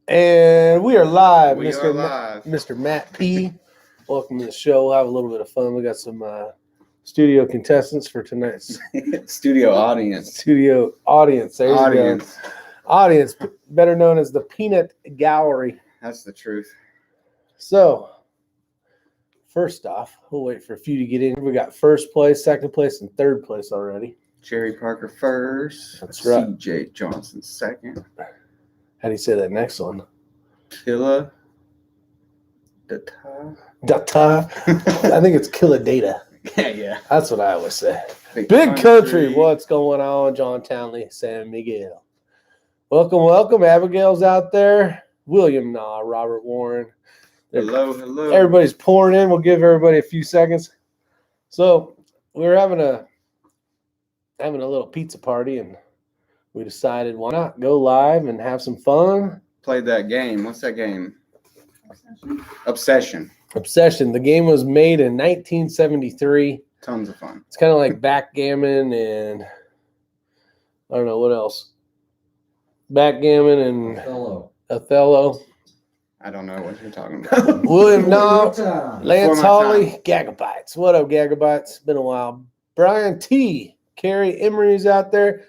And we are live, We Mr. are live. Mr. Matt P. Welcome to the show. We'll have a little bit of fun. We got some studio contestants for tonight's Studio audience. studio audience. There you go. Audience, better known as the Peanut Gallery. That's the truth. So, first off, we'll wait for a few to get in. We got first place, second place, and third place already. Jerry Parker first. That's right. CJ Johnson second. How do you say that next one? Killa Data. Data. I think it's Killa Data. Yeah. That's what I always say. Big country. What's going on? John Townley, San Miguel. Welcome. Abigail's out there. William Robert Warren. Hello. Everybody's pouring in. We'll give everybody a few seconds. So we were having a little pizza party, and we decided why not go live and have some fun. Played that game. What's that game? Obsession. The game was made in 1973. Tons of fun. It's kind of like backgammon and I don't know what else. Backgammon and Othello. I don't know what you're talking about. William Knox, Lance Hawley, Gagabytes. What up, Gagabytes? Been a while. Brian T. Carrie Emery's out there.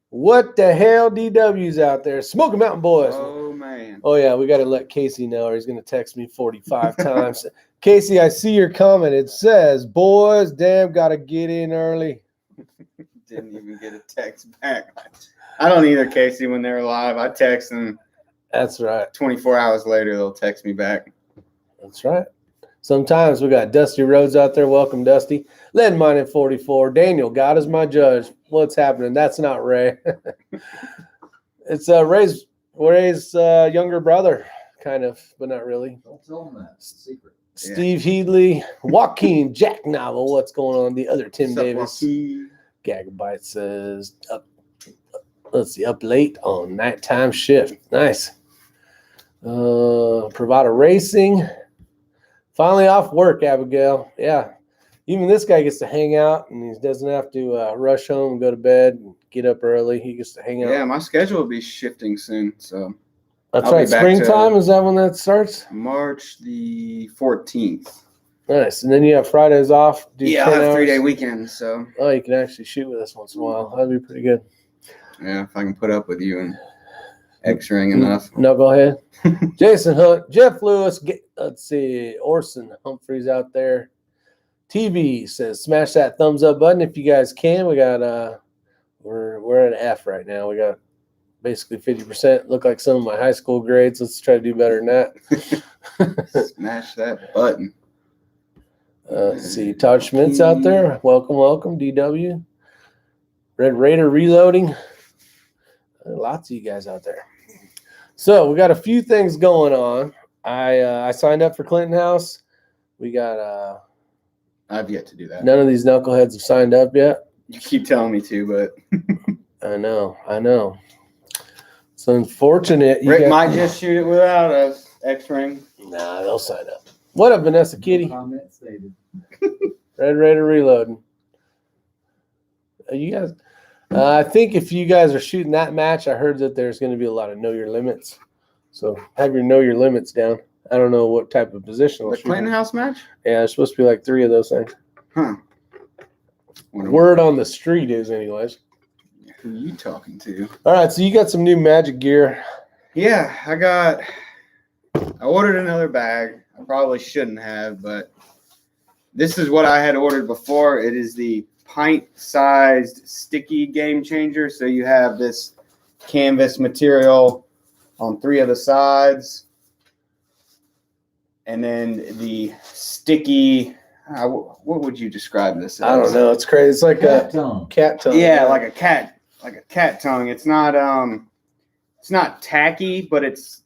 What the hell, DW's out there? Smoky Mountain Boys. Oh, man. Oh, yeah, we got to let Casey know, or he's going to text me 45 times. Casey, I see your comment. It says, boys, damn, got to get in early. Didn't even get a text back. I don't either, Casey, when they're live. I text them. That's right. 24 hours later, they'll text me back. That's right. Sometimes we got Dusty Rhodes out there. Welcome, Dusty. Lead mine in 44. Daniel, God is my judge. What's happening? That's not Ray. It's Ray's younger brother, kind of, but not really. Don't tell him that. It's a secret. Steve Headley, Joaquin, Jack Novel. What's going on? The other Tim Davis. Gagabyte says up late on nighttime shift. Nice. Privada Racing. Finally off work, Abigail. Yeah. Even this guy gets to hang out, and he doesn't have to rush home and go to bed and get up early. He gets to hang out. Yeah, my schedule will be shifting soon. So that's right. Springtime, is that when that starts? March the 14th. Nice. And then you have Fridays off. Yeah, I have a 3-day weekend. So you can actually shoot with us once in a while. That'd be pretty good. Yeah, if I can put up with you and X-ring enough. No, go ahead. Jason Hunt, Jeff Lewis. Let's see. Orson Humphreys out there. TV says smash that thumbs up button if you guys can. We got we're at an F right now. We got basically 50%. Look like some of my high school grades. Let's try to do better than that. Smash that button. Let's see. Todd Schmidt's out there. Welcome, DW. Red Raider reloading. Lots of you guys out there. So we got a few things going on. I signed up for Clinton House. We got I've yet to do that. None of these knuckleheads have signed up yet. You keep telling me to, but I know. It's unfortunate. Rick might just shoot it without us. X-ring. Nah, they'll sign up. What up, Vanessa Kitty? Comment stated. Red Raider reloading. You guys, I think if you guys are shooting that match, I heard that there's going to be a lot of know your limits. So have your know your limits down. I don't know what type of position. The Clinton House match? Yeah, there's supposed to be like 3 of those things. Huh. Word on the street is, anyways. Who are you talking to? All right, so you got some new magic gear. Yeah, I ordered another bag. I probably shouldn't have, but this is what I had ordered before. It is the pint-sized sticky game changer. So you have this canvas material on 3 of the sides. And then the sticky, what would you describe this as? I don't know. It's crazy. It's like cat tongue. Yeah, like a cat tongue. It's not tacky, but it's,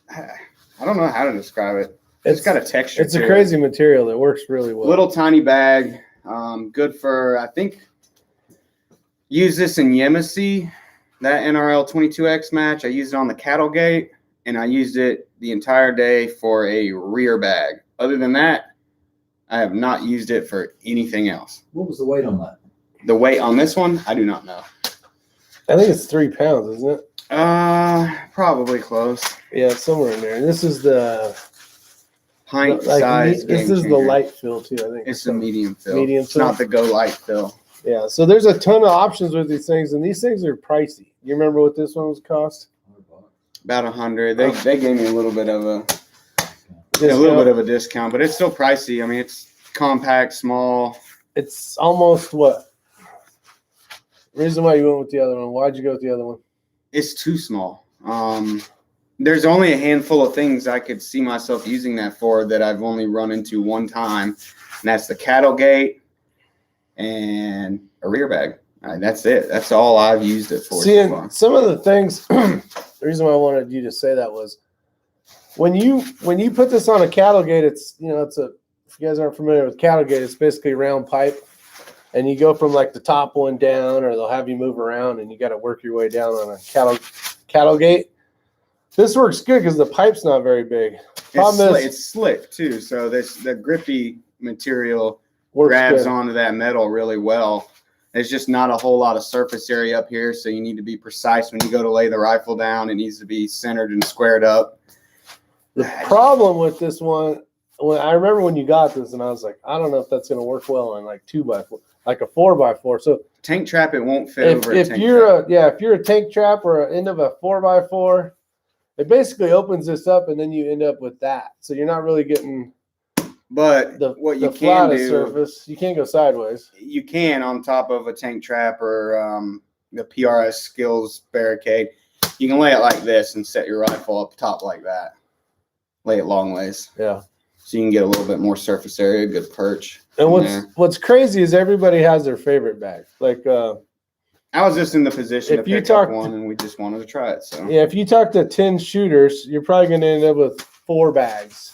I don't know how to describe it. It's got a texture. It's a crazy material that works really well. Little tiny bag. Good for, I think, use this in Yemisi, that NRL 22X match. I used it on the cattle gate, and I used it the entire day for a rear bag. Other than that, I have not used it for anything else. What was the weight on that? The weight on this one, I do not know. I think it's 3 pounds, isn't it? Probably close. Yeah, somewhere in there. And this is the Pint like, size. this is the light fill too, I think. It's a medium fill. Medium It's fill. not the Go Light fill. Yeah, so there's a ton of options with these things, and these things are pricey. You remember what this one was cost? About 100. They gave me a little bit of a discount, but it's still pricey. I mean, it's compact, small. It's almost what? Reason why you went with the other one. Why'd you go with the other one? It's too small. There's only a handful of things I could see myself using that for that I've only run into one time, and that's the cattle gate and a rear bag. That's it. That's all I've used it for. See, and some of the things, the reason why I wanted you to say that was when you put this on a cattle gate, it's, you know, if you guys aren't familiar with cattle gate, it's basically a round pipe, and you go from like the top one down, or they'll have you move around, and you got to work your way down on a cattle gate. This works good because the pipe's not very big. It's slick too, so the grippy material grabs onto that metal really well. There's just not a whole lot of surface area up here, so you need to be precise when you go to lay the rifle down. It needs to be centered and squared up. The problem with this one, I remember when you got this, and I was like, I don't know if that's going to work well on like 2x4, like a 4x4. So tank trap, it won't fit over a tank trap. If you're a tank trap or an end of a 4x4, it basically opens this up, and then you end up with that. So you're not really getting what you can do, surface. You can't go sideways. You can on top of a tank trap or the PRS Skills barricade. You can lay it like this and set your rifle up top like that. Lay it long ways. Yeah. So you can get a little bit more surface area, good perch. And what's crazy is everybody has their favorite bag. Like I was just in the position to pick up one, and we just wanted to try it. So yeah, if you talk to 10 shooters, you're probably going to end up with 4 bags,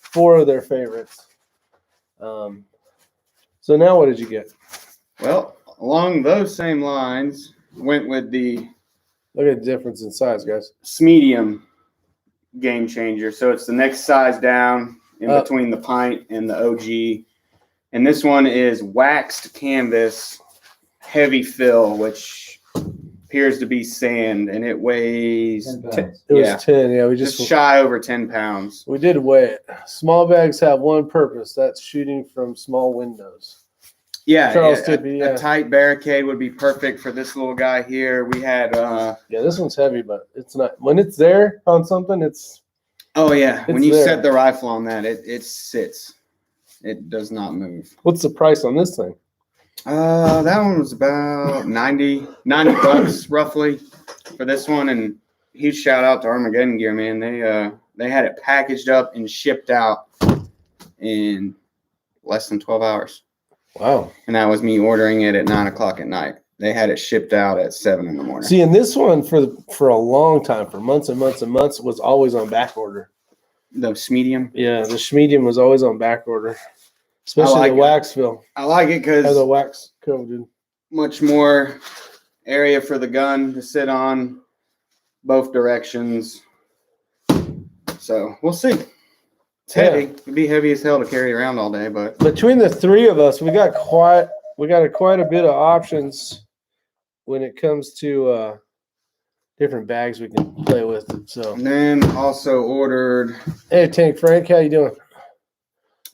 4 of their favorites. So now what did you get? Well, along those same lines, went with the look at the difference in size, guys. Medium game changer. So it's the next size down in between the pint and the OG, and this one is waxed canvas. Heavy fill, which appears to be sand, and it weighs 10 It was 10. Yeah, we just shy over 10 pounds. We did weigh it. Small bags have one purpose. That's shooting from small windows. Yeah, Charles a tight barricade would be perfect for this little guy here. We had this one's heavy, but it's not. When it's there on something, it's. Oh yeah, when you there. set the rifle on that, it sits. It does not move. What's the price on this thing? That one was about 90 bucks roughly for this one, and huge shout out to Armageddon Gear, man. They had it packaged up and shipped out in less than 12 hours. Wow. And that was me ordering it at 9 o'clock at night. They had it shipped out at 7 in the morning. See, and this one for a long time, for months and months and months, was always on back order. The medium? Yeah, the medium was always on back order. Especially the wax fill. I like it because the wax coated. Much more area for the gun to sit on both directions. So we'll see. It's heavy. It'd be heavy as hell to carry around all day, but between the 3 of us, we got quite a bit of options when it comes to different bags we can play with. So and then also ordered. Hey, Tank Frank, how you doing?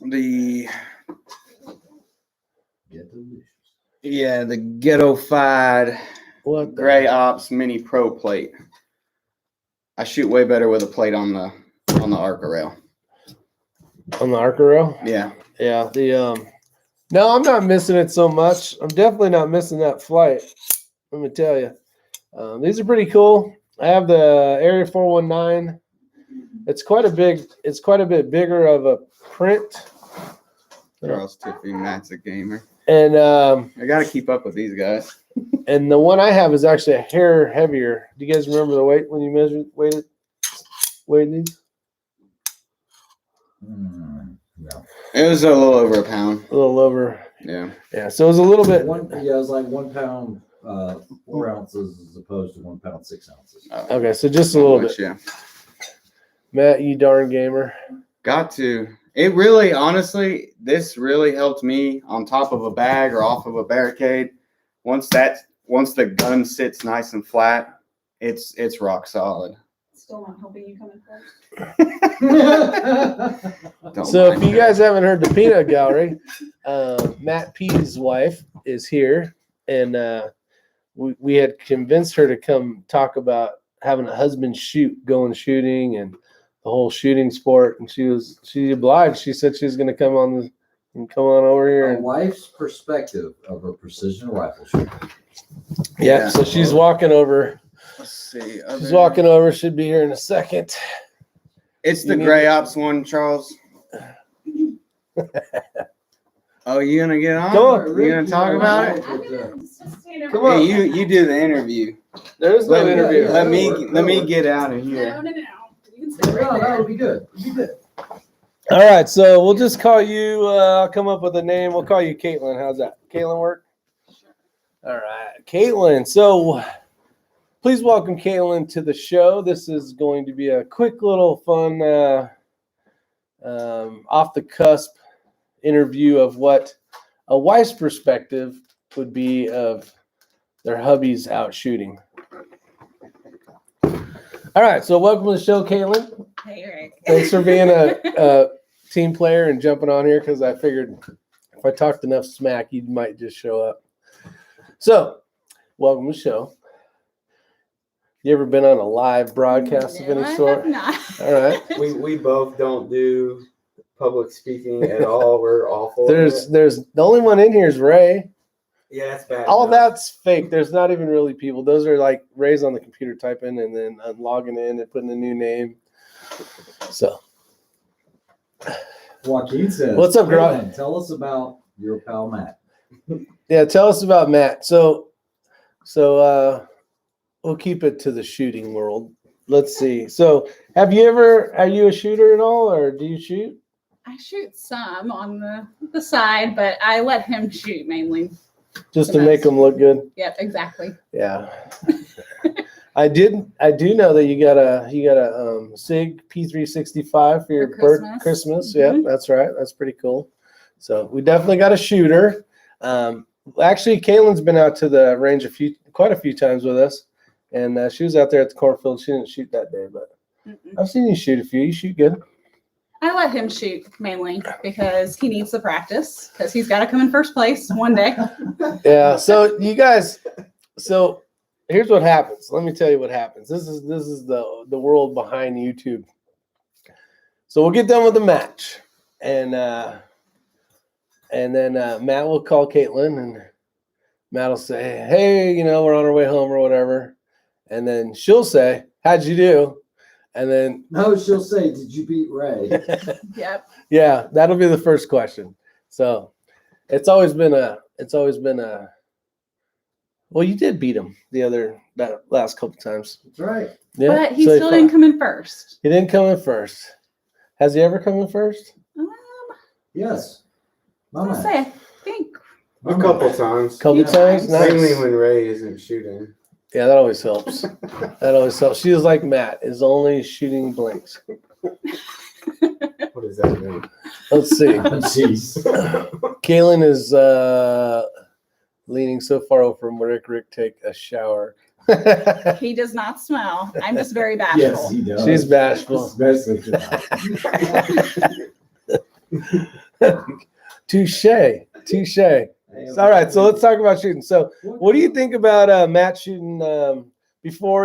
The ghetto-fied Gray Ops Mini Pro plate. I shoot way better with a plate on the Arca rail. On the Arca rail? Yeah. Yeah. No, I'm not missing it so much. I'm definitely not missing that flight. Let me tell you. These are pretty cool. I have the Area 419. It's quite a bit bigger of a print. Charles Tiffy, Matt's a gamer. And I got to keep up with these guys. And the one I have is actually a hair heavier. Do you guys remember the weight when you weighed these? No. It was a little over a pound. A little over. Yeah. Yeah. So it was a little bit. It was like 1 pound, 4 ounces as opposed to 1 pound, 6 ounces. Okay, so just a little bit. Yeah. Matt, you darn gamer. Got to. It really, honestly, this really helped me on top of a bag or off of a barricade. Once the gun sits nice and flat, It's rock solid. Still not helping you come in first. Don't So if mind you her. guys haven't heard the Peanut Gallery, Matt P's wife is here, and we had convinced her to come talk about having a husband going shooting and the whole shooting sport, and she obliged. She said she's going to come on over here. A And, wife's perspective of a precision rifle shooter. yeah, so she's walking over. Let's see. She's walking over. Should be here in a second. It's the You need Gray to- Ops one, Charles. Oh, you gonna get on? Come on. You gonna talk about it? I'm gonna just stand over Come on. Hey, you do the interview. There's no Let me- interview. Let me That'll work. get out of No, here. no, no. You can stay No, right that there. would be good. It'd be good. All right, so we'll just call you. I'll come up with a name. We'll call you Caitlin. How's that? Caitlin work? All right, Caitlin. So please welcome Caitlin to the show. This is going to be a quick little fun, off the cusp interview of what a wife's perspective would be of their hubbies out shooting. All right, so welcome to the show, Caitlin. Hey, Rick. Thanks for being a team player and jumping on here, because I figured if I talked enough smack, you might just show up. So, welcome to the show. You ever been on a live broadcast of No, any I sort? have not. All right. We both don't do public speaking at all. We're awful. at There's it. the only one in here is Ray. Yeah, that's bad. All enough. that's fake. There's not even really people. Those are like Ray's on the computer typing and then logging in and putting a new name. So, Joaquin says, What's up, girl? Caitlin, tell us about your pal Matt. yeah, tell us about Matt. So we'll keep it to the shooting world. Let's see. So, are you a shooter at all, or do you shoot? I shoot some on the side, but I let him shoot mainly. Just The to make best. them look good? Yep, exactly. Yeah. I do know that you got a SIG P365 for your Christmas. Christmas. Mhm. Yeah, that's right. That's pretty cool. So we definitely got a shooter. Actually, Caitlin's been out to the range quite a few times with us, and she was out there at the cornfield. She didn't shoot that day, but Mm-mm. I've seen you shoot a few. You shoot good. I let him shoot mainly because he needs the practice because he's got to come in first place one day. Yeah. So you guys, here's what happens. Let me tell you what happens. This is the world behind YouTube. So we'll get done with the match, and then Matt will call Caitlin, and Matt will say, "Hey, we're on our way home or whatever," and then she'll say, "How'd you do?" And then No, she'll say, did you beat Ray? Yep. yeah, that'll be the first question. So it's always been a. Well, you did beat him that last couple times. That's right. Yeah, But he so still didn't come in first. He didn't come in first. Has he ever come in first? Yes. I was gonna say, I think. A couple times. Couple Yeah. times. Nice. Mainly when Ray isn't shooting. Yeah, that always helps. That always helps. She is like Matt, is only shooting blanks. What does that mean? Let's see. Jeez. Kaylin is leaning so far over from Rick. Rick, take a shower. He does not smile. I'm just very bashful. Yes, he does. She's bashful. Especially tonight. Touche. All right, so let's talk about shooting. So, what do you think about Matt shooting? Before,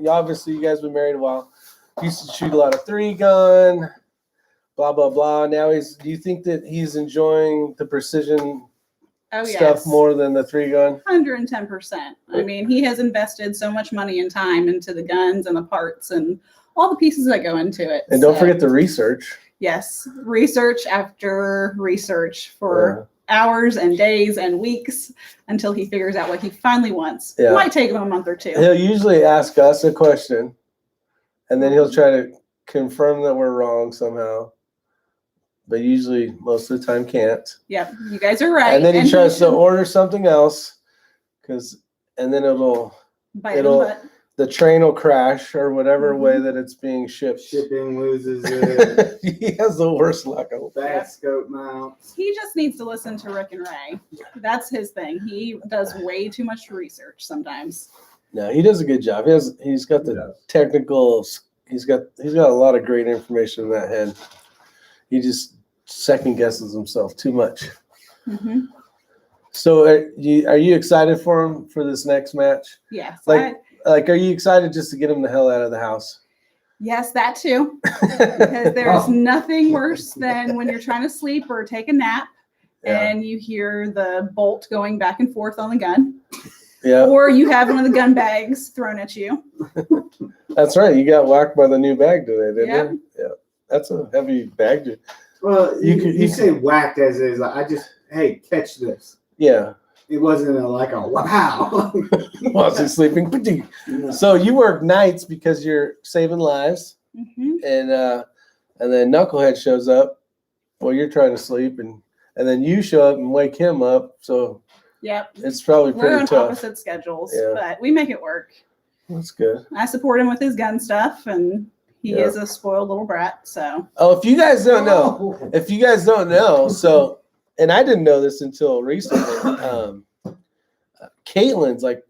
obviously you guys been married a while. He used to shoot a lot of 3-gun, blah blah blah. Now do you think that he's enjoying the precision Oh, yes. stuff more than the 3-gun? 110%. I mean, he has invested so much money and time into the guns and the parts and all the pieces that go into it. And don't So, forget the research. yes, research after research for hours and days and weeks until he figures out what he finally wants. Yeah. It might take him a month or two. He'll usually ask us a question, and then he'll try to confirm that we're wrong somehow. But usually, most of the time, can't. Yep, you guys are right. And then he tries to should order something else, and then bite in the butt. the train will crash or whatever Mhm. way that it's being shipped. Shipping loses it. He has the worst luck. Bad scope mounts. He just needs to listen to Rick and Ray. That's his thing. He does way too much research sometimes. No, he does a good job. He's got the does. technical. He's got a lot of great information in that head. He just second guesses himself too much. Mm-hmm. So are you excited for him for this next match? Yes. Like are you excited just to get him the hell out of the house? Yes, that too. Because there's nothing worse than when you're trying to sleep or take a nap and you hear the bolt going back and forth on the gun. Yeah. Or you have one of the gun bags thrown at you. That's right. You got whacked by the new bag today, didn't Yep. you? Yeah. That's a heavy bag. Well, You you could- say whacked as is. Like, I just, hey, catch this. Yeah. It wasn't like a wow. While he's sleeping. So you work nights because you're saving lives, Mm-hmm. and then Knucklehead shows up while you're trying to sleep, and then you show up and wake him up. So Yep. it's probably We're pretty on tough. opposite schedules, Yeah. but we make it work. That's good. I support him with his gun stuff, and he Yeah. is a spoiled little brat. So Oh, if you guys don't know, so, and I didn't know this until recently. Caitlin's like,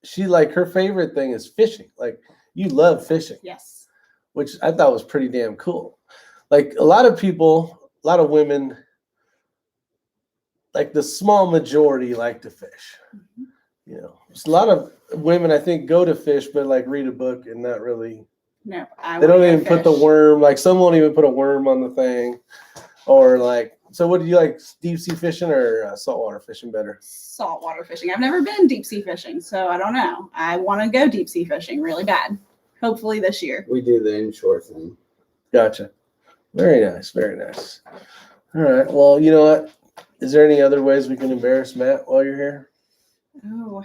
she like her favorite thing is fishing. Like you love fishing, yes, which I thought was pretty damn cool. Like a lot of women, like the small majority like to fish. You know, there's a lot of women I think go to fish, but like read a book and not really. no, They don't even put the worm. Like some won't even put a worm on the thing, or like. So, what do you like? Deep sea fishing or saltwater fishing better? saltwater fishing. I've never been deep sea fishing, so I don't know. I want to go deep sea fishing really bad. Hopefully this year. We do the inshore thing. Gotcha. Very nice. Very nice. All right. Well, you know what? Is there any other ways we can embarrass Matt while you're here? Oh,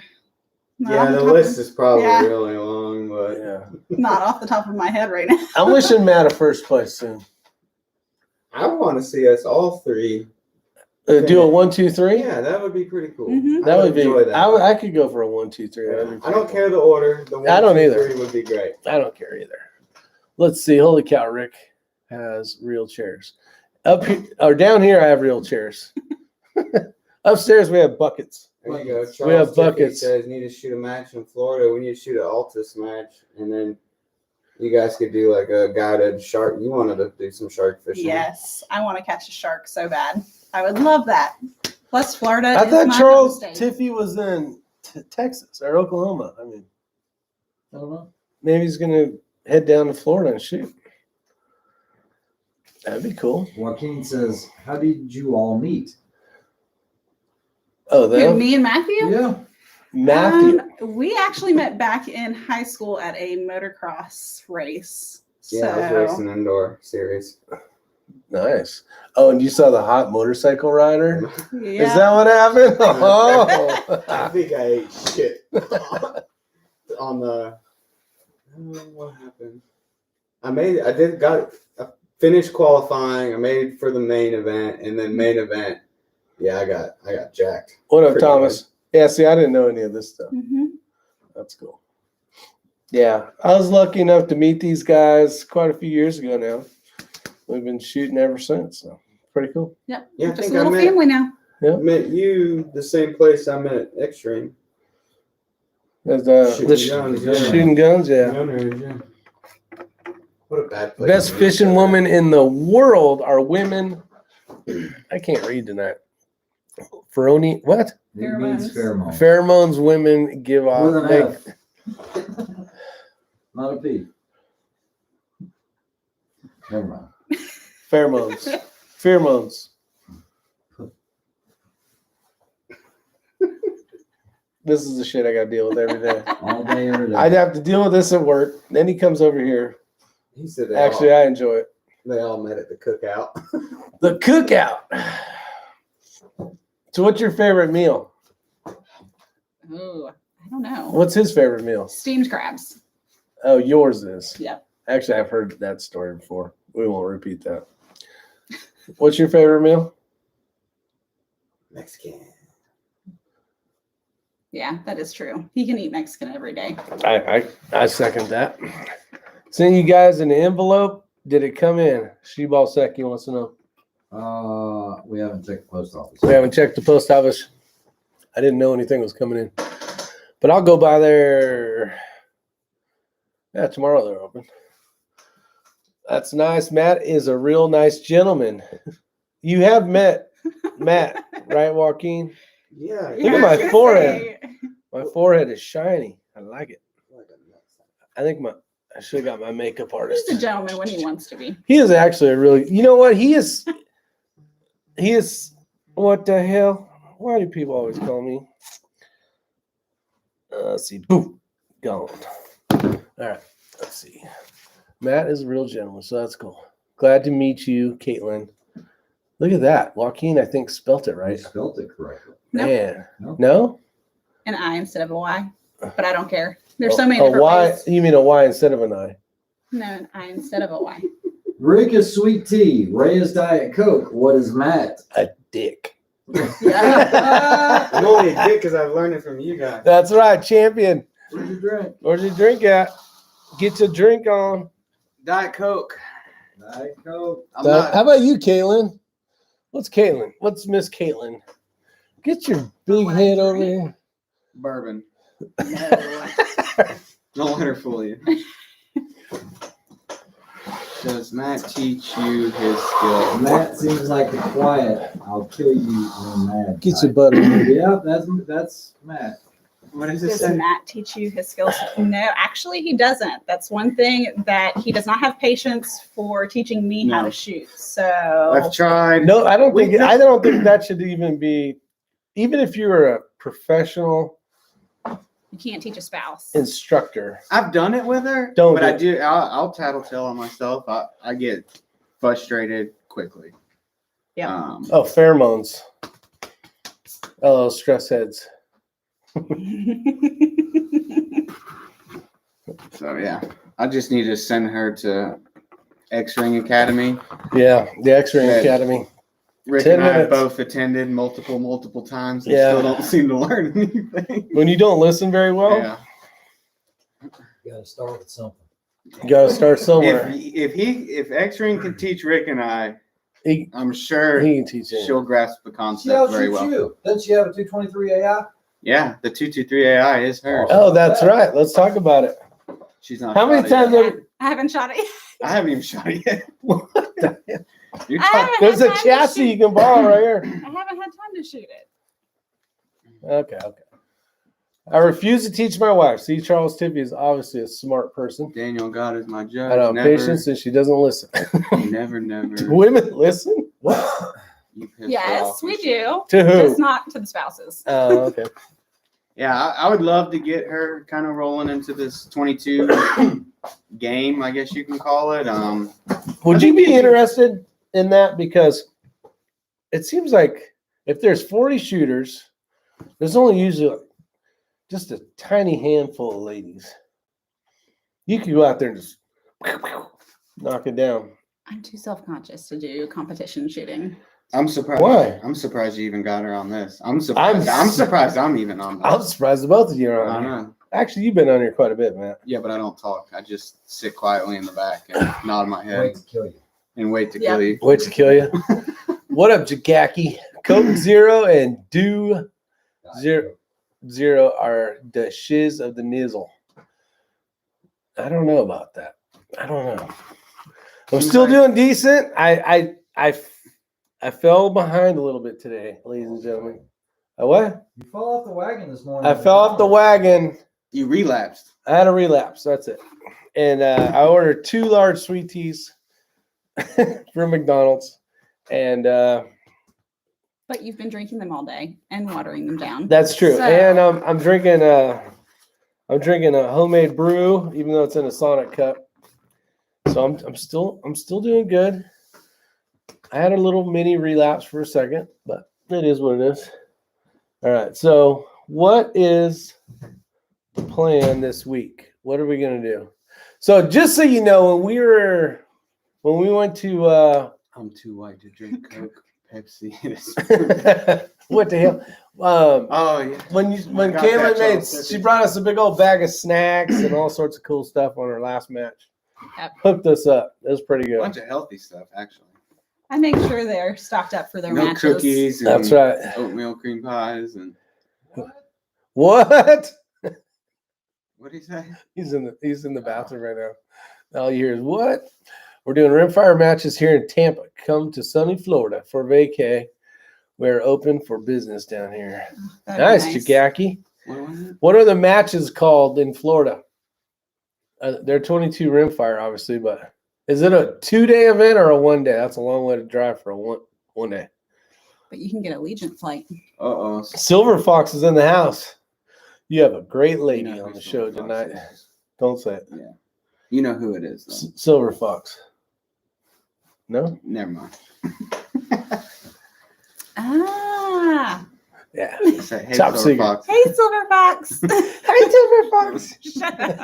Yeah, the list is probably really long, but Yeah. not off the top of my head right now. I'm wishing Matt a first place soon. I want to see us all three. Do a 1, 2, 3. Yeah, that would be pretty cool. Mhm. That I would be. enjoy that. I could go for a 1, 2, 3. Yeah. That'd be I pretty don't cool. care the order. The 1, I don't 2, either. 3 would be great. I don't care either. Let's see. Holy cow, Rick has real chairs. Up here or down here, I have real chairs. Upstairs, we have buckets. There you go. Charles We have Tiffy buckets. says need to shoot a match in Florida. We need to shoot an Altus match, and then you guys could do like a guided shark. You wanted to do some shark fishing. Yes, I want to catch a shark so bad. I would love that. Plus, Florida. I is thought my Charles home state. Tiffy was in Texas or Oklahoma. I mean, I don't know. maybe he's gonna head down to Florida and shoot. That'd be cool. Joaquin says, "How did you all meet?" Oh, Who, them me and Matthew? Yeah. Matthew. We actually met back in high school at a motocross race. Yeah, I was So, racing indoor series. Nice. Oh, and you saw the hot motorcycle rider? yeah. Is that what happened? I Oh. think I ate shit on the. I don't know what happened. I finished qualifying. I made it for the main event, and then main event. Yeah, I got jacked. What up, Pretty Thomas? Yeah, see, I didn't know any of this stuff. Mhm. That's cool. Yeah, I was lucky enough to meet these guys quite a few years ago now. We've been shooting ever since, so pretty cool. Yep. Yeah, I Just think a I little met- family now. Met you the same place I met Extreme. There's, shooting guns, yeah. What a bad place. Best to meet fishing each other. woman in the world are women. I can't read tonight. What? It means pheromone. Pheromones women give off. With an They- F. Not a P. Never mind. Pheromones. Pheromones. This is the shit I got to deal with every day. All day, every day. I'd have to deal with this at work. Then he comes over here. He said Actually, I enjoy it. they all met at the cookout. The cookout. So, what's your favorite meal? Oh, I don't know. What's his favorite meal? Steamed crabs. Oh, yours is. Yep. Actually, I've heard that story before. We won't repeat that. What's your favorite meal? Mexican. Yeah, that is true. He can eat Mexican every day. I second that. Send you guys an envelope. Did it come in? Sheball Seki wants to know. We haven't checked the post office. We haven't checked the post office. I didn't know anything was coming in. But I'll go by there. Yeah, tomorrow they're open. That's nice. Matt is a real nice gentleman. You have met Matt, right, Joaquin? Yeah. Look at my forehead. My forehead is shiny. I like it. I think I should have got my makeup artist. He's a gentleman when he wants to be. He is actually a really, you know what? He is, what the hell? Why do people always call me? Let's see. Boom. Gone. All right. Let's see. Matt is a real gentleman, so that's cool. Glad to meet you, Caitlin. Look at that. Joaquin, I think, spelt it You right. spelled it correctly. Nope. Man. Nope. No? An I instead of a Y. But I don't care. There's so many a different Y, ways. you mean a Y instead of an I? No, an I instead of a Y. Rick is sweet tea. Ray is Diet Coke. What is Matt? A dick. I'm only a dick because I've learned it from you guys. That's right, champion. Where's your drink? Where's your drink at? Get your drink on. Diet Coke. Diet Coke. I'm not. How about you, Caitlin? What's Caitlin? What's Miss Caitlin? Get your big want head a over drink. here. Bourbon. No. Don't let her fool you. Does Matt teach you his skill? Matt seems like the quiet. I'll kill you when mad. Get your type. butt over here. Yeah, that's Matt. What does it Does say? Matt teach you his skills? No, actually, he doesn't. That's one thing that he does not have patience for teaching me how No. to shoot. So I've tried. No, I don't think We- I don't think that should even be. Even if you're a professional you can't teach a spouse. instructor, I've done it with her. Don't But do I it. do. I'll tattletale on myself. I get frustrated quickly. Yep. oh, pheromones. Oh, stress heads. So yeah, I just need to send her to X-Ring Academy. Yeah, the X-Ray Good. Academy. Rick 10 and I minutes. both attended multiple times and Yeah. still don't seem to learn anything. When you don't listen very well, Yeah. You gotta start with something. you got to start somewhere. If X-Ring can teach Rick and I, He, I'm sure he can teach it. she'll grasp the She concept very outshoots well. you. Doesn't she have a 223 AI? Yeah, the 223 AI is hers. Oh, that's right. Let's talk about it. She's not. How many shot it times yet. have I haven't shot it yet. I haven't even shot it yet. What the hell? You're I talking. haven't There's had a time to chassis shoot- you can borrow right here. I haven't had time to shoot it. Okay. I refuse to teach my wife. See, Charles Tippy is obviously a smart person. Daniel, God is my judge. I don't have never, patience, and she doesn't listen. never. Do women listen? What? You piss her Yes, off. we do. To who? Just not to the spouses. Oh, okay. Yeah, I would love to get her kind of rolling into this 22 game, I guess you can call it. Would you be interested in that? Because it seems like if there's 40 shooters, there's only usually just a tiny handful of ladies. You could go out there and just knock it down. I'm too self-conscious to do competition shooting. I'm surprised. Why? I'm surprised you even got her on this. I'm surprised. I'm surprised I'm even on this. I'm surprised the both of you are I on here. know. Actually, you've been on here quite a bit, Matt. Yeah, but I don't talk. I just sit quietly in the back and nod my head Wait to kill you. and wait to Yep. kill you. Wait to kill you. What up, Jagaki? Coke Zero and Do Zero are the shiz of the nizzle. I don't know about that. I don't know. I'm still doing decent. I fell behind a little bit today, ladies and gentlemen. I what? You fell off the wagon this morning. I fell off the wagon. You relapsed. I had a relapse. That's it. And I ordered 2 large sweet teas from McDonald's. And But you've been drinking them all day and watering them down. that's true. So- And I'm drinking a homemade brew, even though it's in a Sonic cup. So I'm still doing good. I had a little mini relapse for a second, but it is what it is. All right. So what is the plan this week? What are we gonna do? So just so you know, when we went to I'm too white to drink Coke, Pepsi. what the hell? Oh yeah. When got Caitlin that, made, Charles. she brought us a big old bag of snacks and all sorts of cool stuff on her last match. Yep. Hooked us up. It was pretty A good. bunch of healthy stuff actually. I make sure they're stocked up for their Milk matches. cookies. And That's right. Oatmeal cream pies and What? What did he say? He's in the bathroom right now. All you hear is what? We're doing rimfire matches here in Tampa. Come to sunny Florida for vacay. We're open for business down here. That'd be Nice, nice. Jagaki. What was it? What are the matches called in Florida? They're 22 rimfire, obviously, but is it a 2-day event or a 1 day? That's a long way to drive for a one day. But you can get a Legion flight. Uh-oh. Silver Fox is in the house. You have a great lady You know on who the show Silver Fox tonight. is. Don't say it. Yeah. You know who it is, though. Silver Fox. No? Never mind. Ah. Yeah. Say, hey, Top Silver secret. Fox. Hey, Silver Fox. Hey, Silver Fox. Shut up.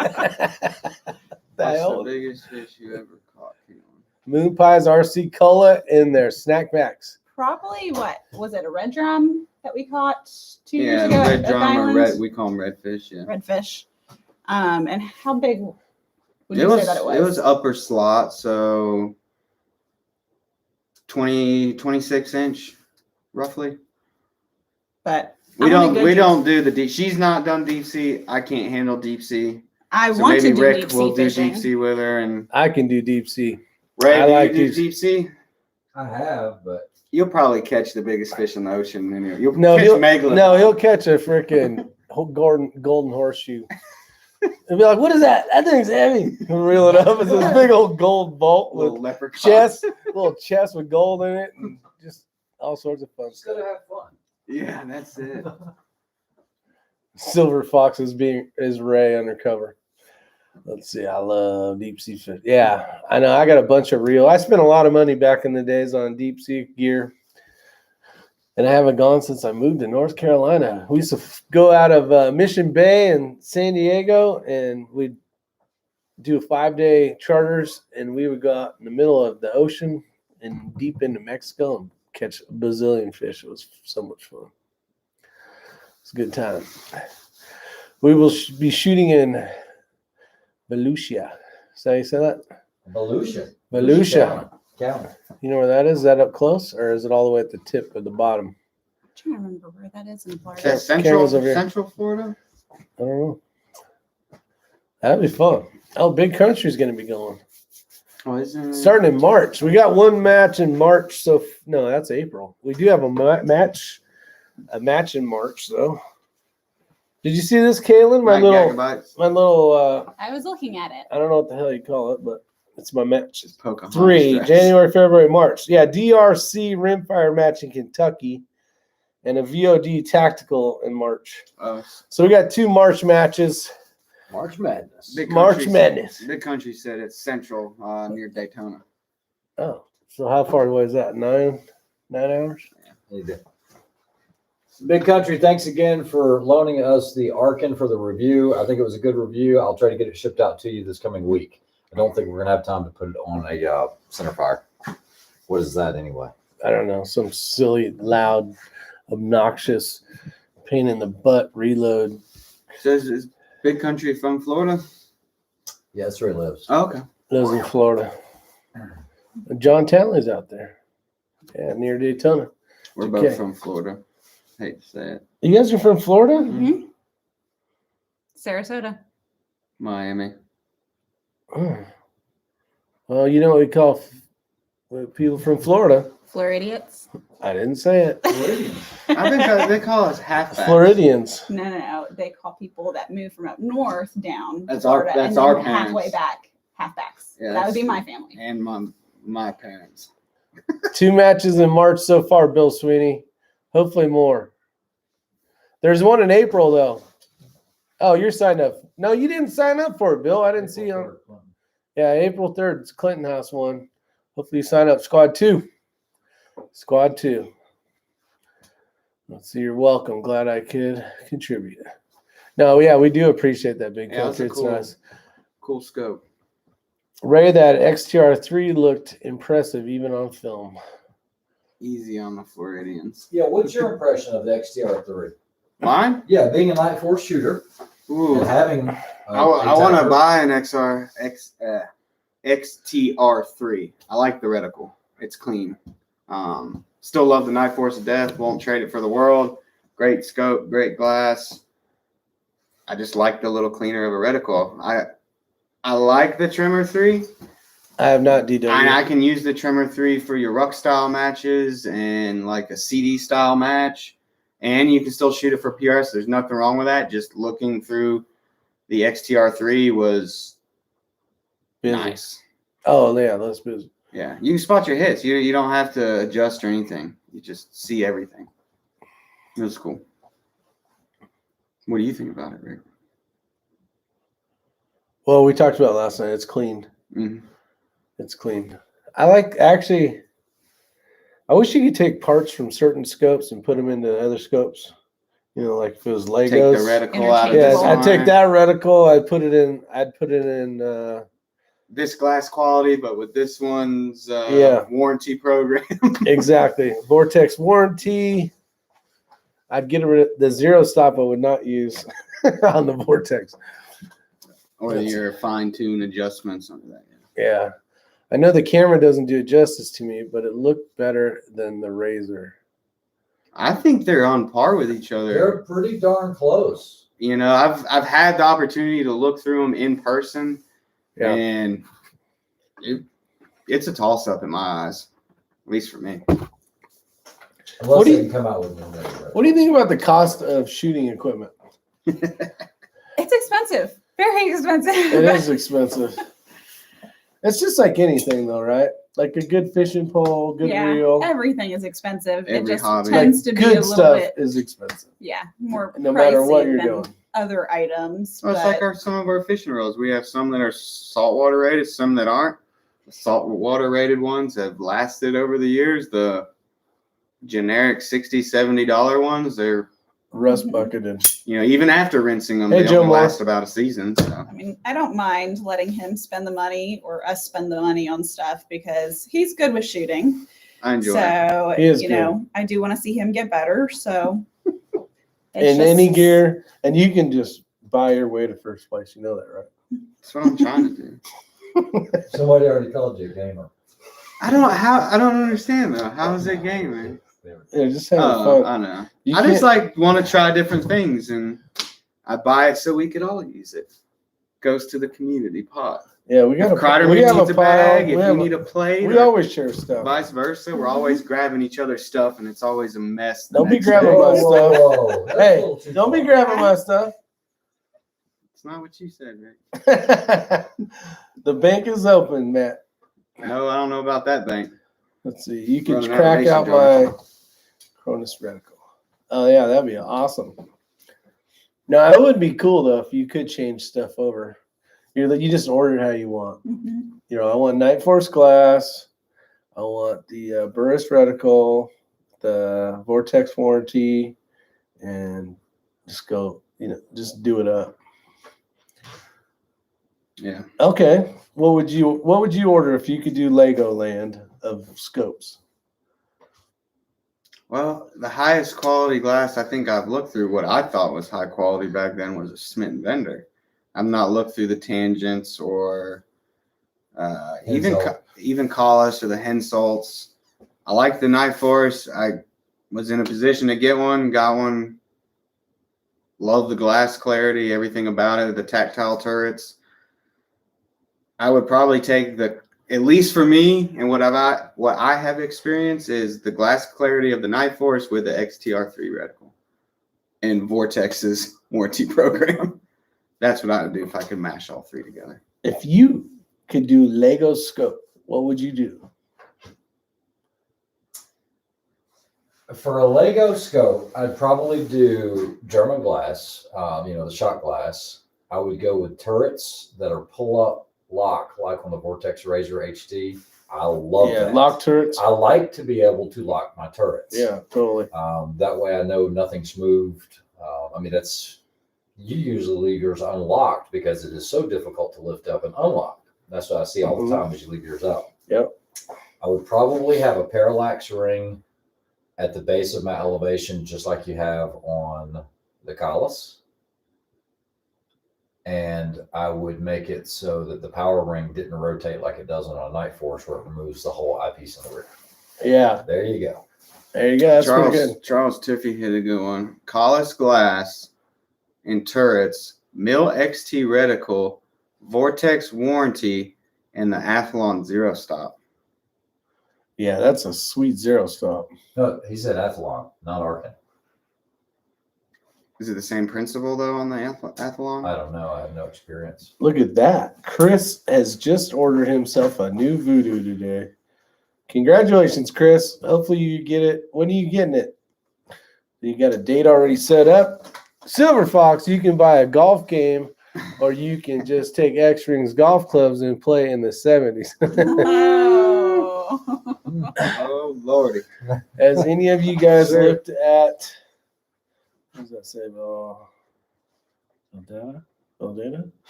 What's the biggest fish you ever caught, Keelan? Moon Pies RC Cola in their snack packs. Probably what? Was it a red drum that we caught 2 years Yeah, ago? red at drum or Islands? red. We call them redfish. Yeah. Redfish. And how big would you say that it was? It was upper slot, so 26 inch, roughly. But We I want a good don't do the deep. She's not done deep sea. I can't handle deep sea. I So want to maybe do Rick deep sea will do fishing. deep sea with her. And I can do deep sea. Ray, I do like you do deep- deep sea? I have, but You'll probably catch the biggest fish in the ocean. And you'll No, catch megalodon. he'll catch a freaking golden horseshoe. And be like, what is that? That thing's heavy. He'll reel it up. It's this big old gold vault with Little leprechaun. little chest with gold in it, and just all sorts of fun just stuff. gotta have fun. Yeah, that's it. Silver Fox is Ray undercover. Let's see. I love deep sea fish. Yeah, I know. I got a bunch of reel. I spent a lot of money back in the days on deep sea gear, and I haven't gone since I moved to North Carolina. We used to go out of Mission Bay and San Diego, and we'd do 5-day charters, and we would go out in the middle of the ocean and deep into Mexico and catch a bazillion fish. It was so much fun. It's a good time. We will be shooting in Volusia. Is that how you say that? Volusia. Volusia. County. You know where that is? Is that up close, or is it all the way at the tip of the bottom? I'm trying to remember where that is in Florida. That's Cameras over here. Central Florida. I don't know. That'd be fun. Oh, Big Country's going to be going. Oh, isn't it? Starting in March. We got one match in March. So, no, that's April. We do have a match in March, though. Did you see this, Kaylin? My Mike little, Gagabites. I was looking at it. I don't know what the hell you call it, but it's my match. Just Pocahontas 3, dress. January, February, March. Yeah, DRC rimfire match in Kentucky and a VOD tactical in March. Oh, So we got 2 March matches. March Madness. Big March Country Madness. Said, Big Country said it's central near Daytona. Oh, so how far away is that? 9 hours? You do. Big Country, thanks again for loaning us the Arkin for the review. I think it was a good review. I'll try to get it shipped out to you this coming week. I don't think we're going to have time to put it on a center fire. What is that anyway? I don't know. Some silly, loud, obnoxious, pain in the butt reload. Says is Big Country from Florida? Yeah, that's where he lives. Oh, okay. Lives in Florida. John Townley's out there. Yeah, near Daytona. We're Okay. both from Florida. Hate to say it. You guys are from Florida? Mm-hmm. Sarasota. Miami. Oh. Well, you know what we call people from Florida. Floridians. I didn't say it. I think they call us halfbacks. Floridians. No. They call people that move from up north down. to That's our- Florida that's and our then halfway parents. back, halfbacks. Yeah, That would be that's- my family. And my parents. 2 matches in March so far, Bill Sweeney. Hopefully more. There's one in April, though. Oh, you're signed up. No, you didn't sign up for it, Bill. I didn't see you. Yeah, April 3rd. It's Clinton House one. Hopefully you sign up. Squad 2. Squad 2. Let's see. You're welcome. Glad I could contribute. No, yeah, we do appreciate that, Big Yeah, Country. that's It's a nice. cool scope. Ray, that XTR3 looked impressive even on film. Easy on the Floridians. Yeah, what's your impression of the XTR3? Mine? Yeah, being a Night Force shooter Ooh. and having. I want to buy an XTR3. I like the reticle. It's clean. Still love the Night Force of Death. Won't trade it for the world. Great scope, great glass. I just like the little cleaner of a reticle. I like the Trimmer 3. I have not DW. And I can use the Trimmer 3 for your ruck style matches and like a CD style match. And you can still shoot it for PR, so there's nothing wrong with that. Just looking through the XTR3 was Busy. nice. Oh, yeah, that's busy. Yeah, you can spot your hits. You don't have to adjust or anything. You just see everything. It was cool. What do you think about it, Rick? Well, we talked about it last night. It's clean. Mm-hmm. It's clean. I wish you could take parts from certain scopes and put them into other scopes. You know, like if it was Legos. Take the reticle out of Yeah, this I'd one. take that reticle. I'd put it in This glass quality, but with this one's warranty program. exactly. Vortex warranty. I'd get rid of the zero stop. I would not use on the Vortex. Or your fine-tune adjustments under that. Yeah. I know the camera doesn't do it justice to me, but it looked better than the Razor. I think they're on par with each other. They're pretty darn close. You know, I've had the opportunity to look through them in person, and it's a toss-up in my eyes, at least for me. Unless they can come out with one. What do you think about the cost of shooting equipment? It's expensive. Very expensive. It is expensive. It's just like anything, though, right? Like a good fishing pole, good reel. Everything is expensive. Every it just hobby. tends to be a Good little stuff bit, is expensive. more No matter what pricey you're than doing. other items. Well, it's but like some of our fishing reels. We have some that are saltwater rated, some that aren't. The saltwater rated ones have lasted over the years. The generic $60, $70 ones, they're Rust bucketed. even after rinsing them, Hey, they Joe only Moore. last about a season. So. I mean, I don't mind letting him spend the money or us spend the money on stuff because he's good with shooting. I enjoy it. So, He is I do want to see him get better. So, In any gear, and you can just buy your way to first place. You know that, right? That's what I'm trying to do. Somebody already called you a gamer. I don't understand though. How is it gaming? Yeah, just having I fun. know. You I just can't- want to try different things, and I buy it so we could all use it. Goes to the community pot. Yeah, we got If Crider we have needs a a bag, pile. if you need a plate, We or always share stuff. vice versa, we're always grabbing each other's stuff, and it's always a mess. the Don't be next grabbing day. my stuff. Whoa, that's a Hey, little too don't be far. grabbing my stuff. It's not what you said, Rick. The bank is open, Matt. No, I don't know about that bank. Let's see. You can Running out of crack mason out jars. my Cronus reticle. Oh yeah, that'd be awesome. No, it would be cool though if you could change stuff over. You just order it how you want. Mhm. I want Night Force glass. I want the Burris reticle, the Vortex warranty, and just go. Just do it up. Yeah. Okay. What would you order if you could do Legoland of scopes? Well, the highest quality glass I think I've looked through, what I thought was high quality back then, was a Smith & Bender. I've not looked through the Tangents or even Collis or the Hensolds. I like the Night Force. I was in a position to get one, got one. Love the glass clarity, everything about it, the tactile turrets. I would probably take at least for me, and what I have experienced is the glass clarity of the Night Force with the XTR3 reticle and Vortex's warranty program. That's what I would do if I could mash all three together. If you could do Lego scope, what would you do? For a Lego scope, I'd probably do German glass, the shot glass. I would go with turrets that are pull-up lock, like on the Vortex Razor HD. I love that. Lock turrets. I like to be able to lock my turrets. Yeah, totally. That way I know nothing's moved. You usually leave yours unlocked because it is so difficult to lift up and unlock. That's what I see all the time as you leave yours up. Yep. I would probably have a parallax ring at the base of my elevation, just like you have on the Collis. And I would make it so that the power ring didn't rotate like it does on a Night Force, where it removes the whole eyepiece in the rear. Yeah. There you go. There you go. That's pretty good. Charles Tiffy hit a good one. Collis glass and turrets Mill XT reticle, Vortex warranty, and the Athlon Zero Stop. Yeah, that's a sweet zero stop. No, he said Athlon, not Arkin. Is it the same principle though on the Athlon? I don't know. I have no experience. Look at that. Chris has just ordered himself a new Voodoo today. Congratulations, Chris. Hopefully you get it. When are you getting it? You got a date already set up? Silver Fox, you can buy a golf game or you can just take X-Rings golf clubs and play in the 70s. Oh. Oh Lordy. Has any of you guys Sure. looked at, what does that say? Valdana?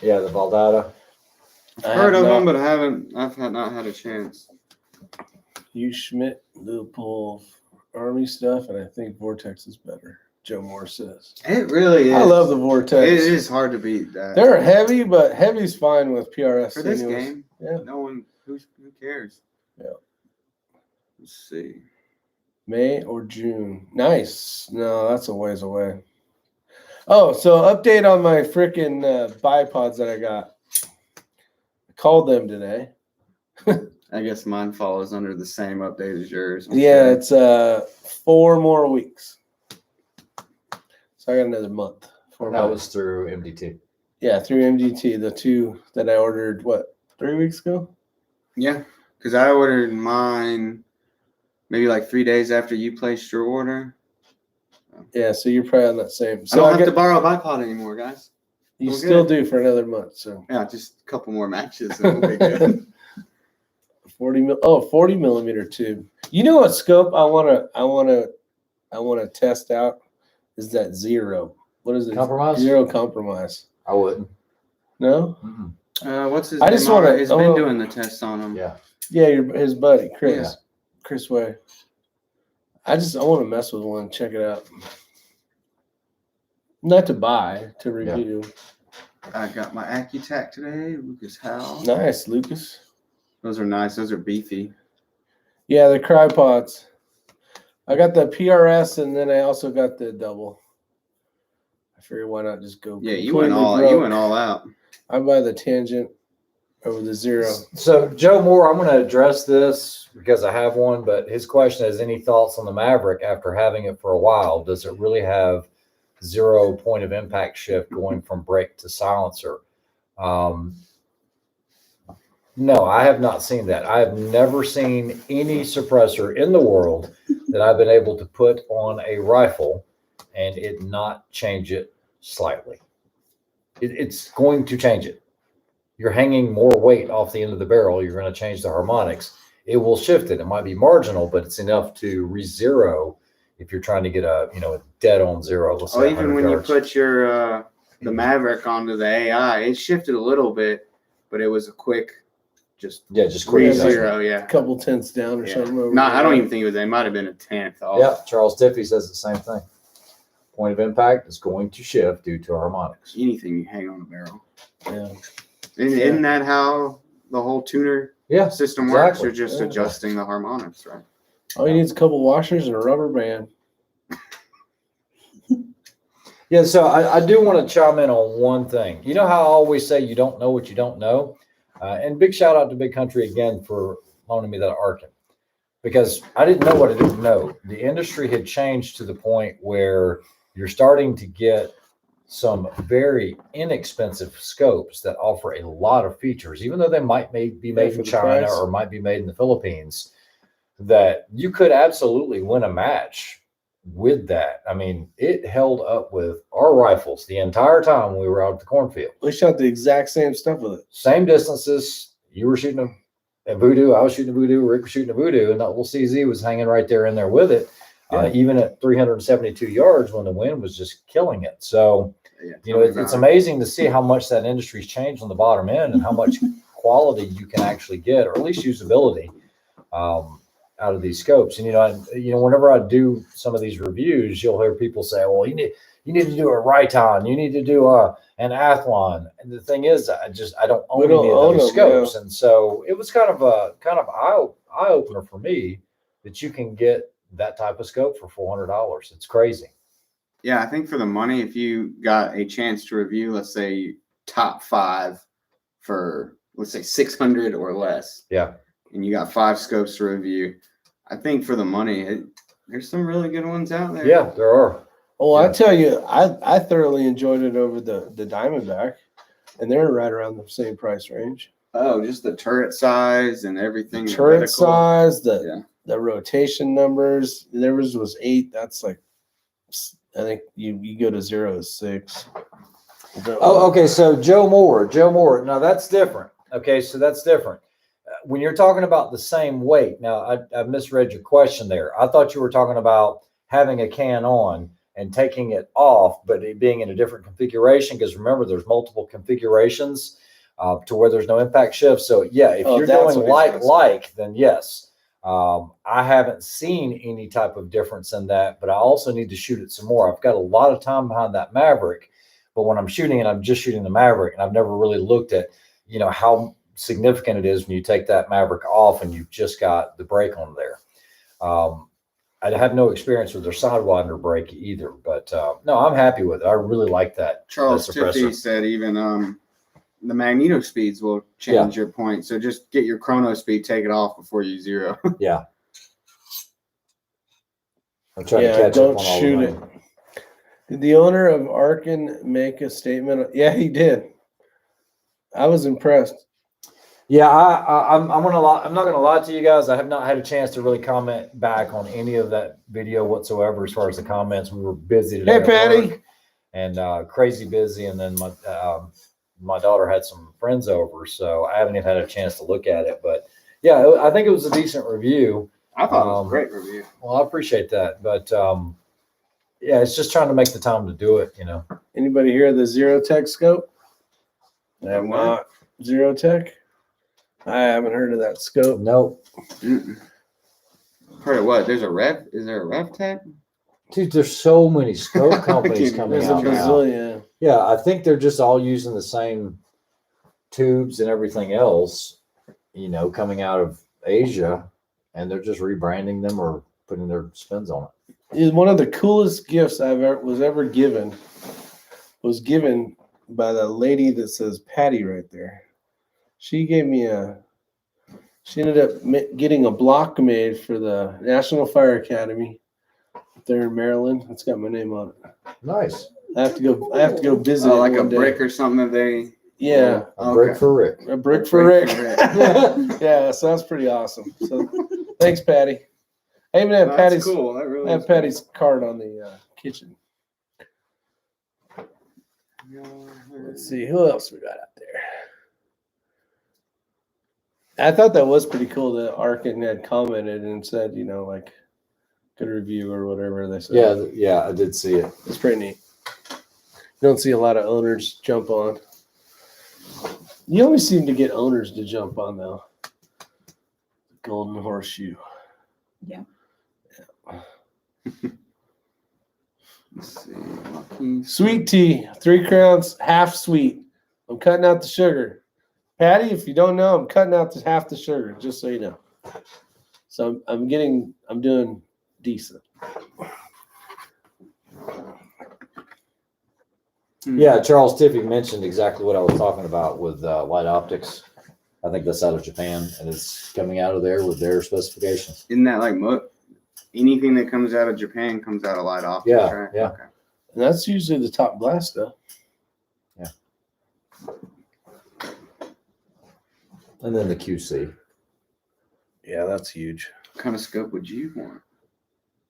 Yeah, the Valdata. I Heard have of them, not. but I've not had a chance. Hugh Schmidt, Liverpool Army stuff, and I think Vortex is better. Joe Moore says. It really is. I love the Vortex. It is hard to beat that. They're heavy, but heavy's fine with PRS. For this anyways. game. Yeah. No one who cares. Yeah. Let's see. May or June. Nice. No, that's a ways away. Oh, so update on my freaking bipods that I got. I called them today. I guess mine follows under the same update as yours. Yeah, it's 4 more weeks. So I got another month. That was through MDT. Yeah, through MDT, the 2 that I ordered, 3 weeks ago? Yeah, because I ordered mine maybe like 3 days after you placed your order. Yeah, so you're probably on that same. I So don't have to borrow a bipod anymore, guys. you we're still good. do for another month. So Yeah, just a couple more matches and we'll be good. 40 millimeter tube. You know what scope I wanna test out is that zero. What is it? Compromise? Zero compromise. I wouldn't. No? Mm-mm. What's his I name? just wanna- He's I been wanna- doing the test on them. Yeah. Yeah, his buddy, Chris. Yeah. Chris Way. I want to mess with one, check it out. Not to buy, to review. I got my Accutac today, Lucas Howell. Nice, Lucas. Those are nice. Those are beefy. Yeah, the crypods. I got the PRS and then I also got the double. I figured why not just go. Yeah, you went completely all broke. out. I buy the Tangent over the Zero. So Joe Moore, I'm going to address this because I have one, but his question is, any thoughts on the Maverick after having it for a while? Does it really have 0 point of impact shift going from brake to silencer? No, I have not seen that. I have never seen any suppressor in the world that I've been able to put on a rifle and it not change it slightly. It's going to change it. You're hanging more weight off the end of the barrel. You're going to change the harmonics. It will shift it. It might be marginal, but it's enough to re-zero if you're trying to get a dead on zero. Let's say Even 100 when you yards. put your the Maverick onto the AI, it shifted a little bit, but it was a quick, just just quick adjustment. zero. Yeah. Couple tenths down or Yeah. something. Over No, I don't there. even think it was. It might have been a tenth. Off. Yeah, Charles Tiffy says the same thing. Point of impact is going to shift due to harmonics. Anything you hang on a barrel. Yeah. Isn't that how the whole tuner Yeah, system works? exactly. You're just Yeah. adjusting the harmonics, right? All you need is a couple washers and a rubber band. Yeah, so I do want to chime in on one thing. You know how I always say you don't know what you don't know? And big shout out to Big Country again for loaning me that Arkin. Because I didn't know what I didn't know. The industry had changed to the point where you're starting to get some very inexpensive scopes that offer a lot of features, even though they might be made for in the China price. or might be made in the Philippines, that you could absolutely win a match with that. I mean, it held up with our rifles the entire time we were out at the cornfield. We shot the exact same stuff with it. Same distances. You were shooting a Voodoo, I was shooting a Voodoo, Rick was shooting a Voodoo, and that little CZ was hanging right there in there with it. Yeah. Even at 372 yards when the wind was just killing it. So, Yeah, it's amazing to see how much that industry's changed on the bottom end and how much quality you can actually get, or at least usability, out of these scopes. And whenever I do some of these reviews, you'll hear people say, "Well, you need to do a Riton, you need to do an Athlon." And the thing is, I don't own any of those scopes, and so it was kind of eye opener for me that you can get that type of scope for $400. It's crazy. Yeah, I think for the money, if you got a chance to review, let's say top 5 for let's say 600 or less. Yeah. And you got 5 scopes to review. I think for the money, there's some really good ones out there. Yeah, there are. Well, Yeah. I tell you, I thoroughly enjoyed it over the Diamondback, and they're right around the same price range. Oh, just the turret size and everything. the Turret reticle. size, Yeah. the rotation numbers. Theirs was 8. That's like, I think you go to 0 is 6. Oh, okay. So Joe Moore. Now that's different. Okay, so that's different. When you're talking about the same weight, now I misread your question there. I thought you were talking about having a can on and taking it off, but it being in a different configuration. Because remember, there's multiple configurations to where there's no impact shift. So yeah, if you're that's doing what he's like, then yes. I haven't seen any type of difference in that, but I also need to shoot it some more. I've got a lot of time behind that Maverick, but when I'm shooting it, I'm just shooting the Maverick, and I've never really looked at, how significant it is when you take that Maverick off and you've just got the brake on there. I have no experience with their sidewinder brake either, but no, I'm happy with it. I really like that. Charles that suppressor. Tiffy said even the magneto speeds will change your point. So just get your chrono speed, take it off before you 0. Yeah. I'm trying to catch don't up on all shoot of it. them. Did the owner of Arkin make a statement? Yeah, he did. I was impressed. Yeah, I'm not gonna lie to you guys. I have not had a chance to really comment back on any of that video whatsoever as far as the comments. We were busy today. Hey, at Patty. work and crazy busy, and then my daughter had some friends over, so I haven't even had a chance to look at it. But yeah, I think it was a decent review. I thought it was a great review. Well, I appreciate that, but yeah, it's just trying to make the time to do it. Anybody hear of the Zero Tech scope? I have not. Zero Tech? I haven't heard of that scope. Nope. Heard of what? There's a ref? Is there a ref tech? Dude, there's so many scope companies coming There's a out now. bazillion. Yeah, I think they're just all using the same tubes and everything else, coming out of Asia, and they're just rebranding them or putting their spins on it. One of the coolest gifts was ever given was given by the lady that says Patty right there. She gave me she ended up getting a block made for the National Fire Academy there in Maryland. It's got my name on it. Nice. I have to go visit. Like it a one day. brick or something that they. Yeah, A brick for Rick. a brick for Rick. for Rick. Yeah, so that's pretty awesome. So thanks, Patty. I even have That's Patty's cool. That really I have is Patty's card on the kitchen. cool. Let's see who else we got out there. I thought that was pretty cool that Arkin had commented and said, like good review or whatever they said. Yeah, I did see it. It's pretty neat. You don't see a lot of owners jump on. You always seem to get owners to jump on though. Golden Horseshoe. Yeah. Let's see. Lucky. Sweet tea, 3 crowns, half sweet. I'm cutting out the sugar. Patty, if you don't know, I'm cutting out half the sugar, just so you know. So I'm doing decent. Yeah, Charles Tiffy mentioned exactly what I was talking about with Light Optics. I think that's out of Japan, and it's coming out of there with their specifications. Isn't that like anything that comes out of Japan comes out of Light Optics? Yeah, right? yeah. Okay. And that's usually the top glass stuff. And then the QC. Yeah, that's huge. What kind of scope would you want?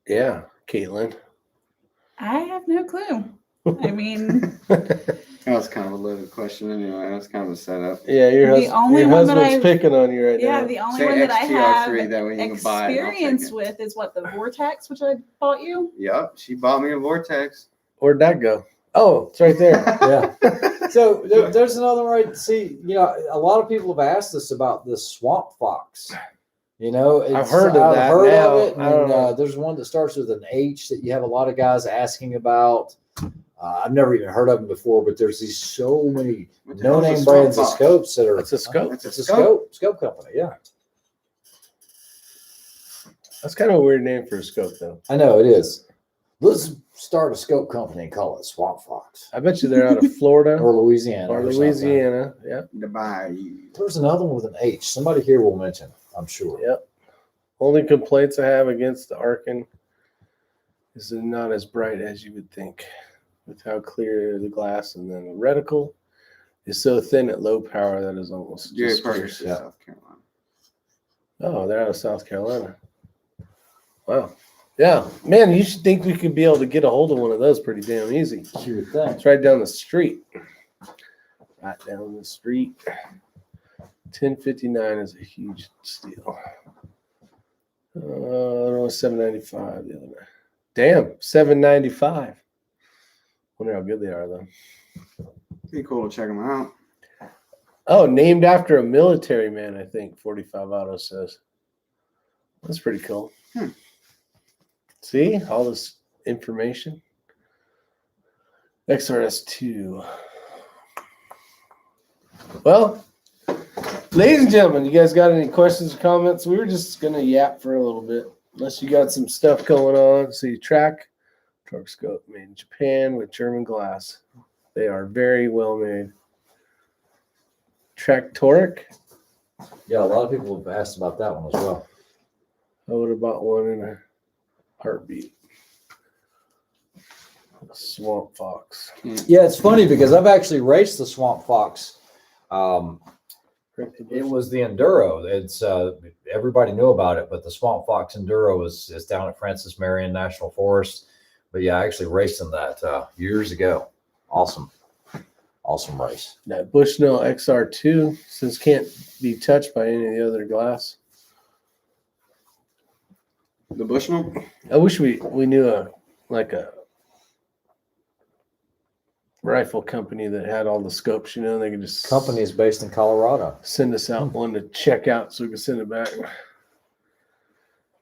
Yeah, Caitlin. I have no clue. I mean, That was kind of a loaded question anyway. That's kind of a setup. Yeah, your, The only your one that husband's I've- picking on you right yeah, now. the only Say one that I have XTR3, that way you can buy it. and I'll take experience it. with is what the Vortex, which I bought you. Yep, she bought me a Vortex. Where'd that go? Oh, it's right there. Yeah. So there's another right. See, a lot of people have asked us about this Swamp Fox. I've heard of that I've heard now. of it. I don't And know. there's one that starts with an H that you have a lot of guys asking about. I've never even heard of them before, but there's these so many What the hell's a no-name Swamp brands of Fox? scopes that are. It's a scope. It's It's a scope company. Yeah, That's kind of a weird name for a scope, though. I know it is. Let's start a scope company and call it Swamp Fox I bet you they're out of Florida or Louisiana. or something. Louisiana. Yeah. Dubai. There's another one with an H. Somebody here will mention, I'm sure. Yep. Only complaints I have against the Arkin is they're not as bright as you would think with how clear the glass, and then the reticle is so thin at low power that is almost Jerry just Parker's clear. South Carolina. Oh, they're out of South Carolina. Wow. Yeah, man, you should think we could be able to get a hold of one of those pretty damn easy. You would think. It's right down the street. Right down the street. 1059 is a huge steal. Only $795 the other night. Damn, $795. Wonder how good they are though. Be cool to check them out. Oh, named after a military man, I think 45 Auto says. That's pretty cool. See all this information. XRS2. Well, ladies and gentlemen, you guys got any questions or comments? We were just gonna yap for a little bit, unless you got some stuff going on. See, track torque scope made in Japan with German glass. They are very well made. Track toric. Yeah, a lot of people have asked about that one as well. I would have bought one in a heartbeat. Swamp Fox. Yeah, it's funny because I've actually raced the Swamp Fox. It was the Enduro. It's everybody knew about it, but the Swamp Fox Enduro is down at Francis Marion National Forest. But yeah, I actually raced in that years ago. Awesome race. That Bushnell XR2 since can't be touched by any of the other glass. The Bushnell? I wish we knew a rifle company that had all the scopes, you know, they could just Company is based in Colorado. send us out one to check out so we can send it back.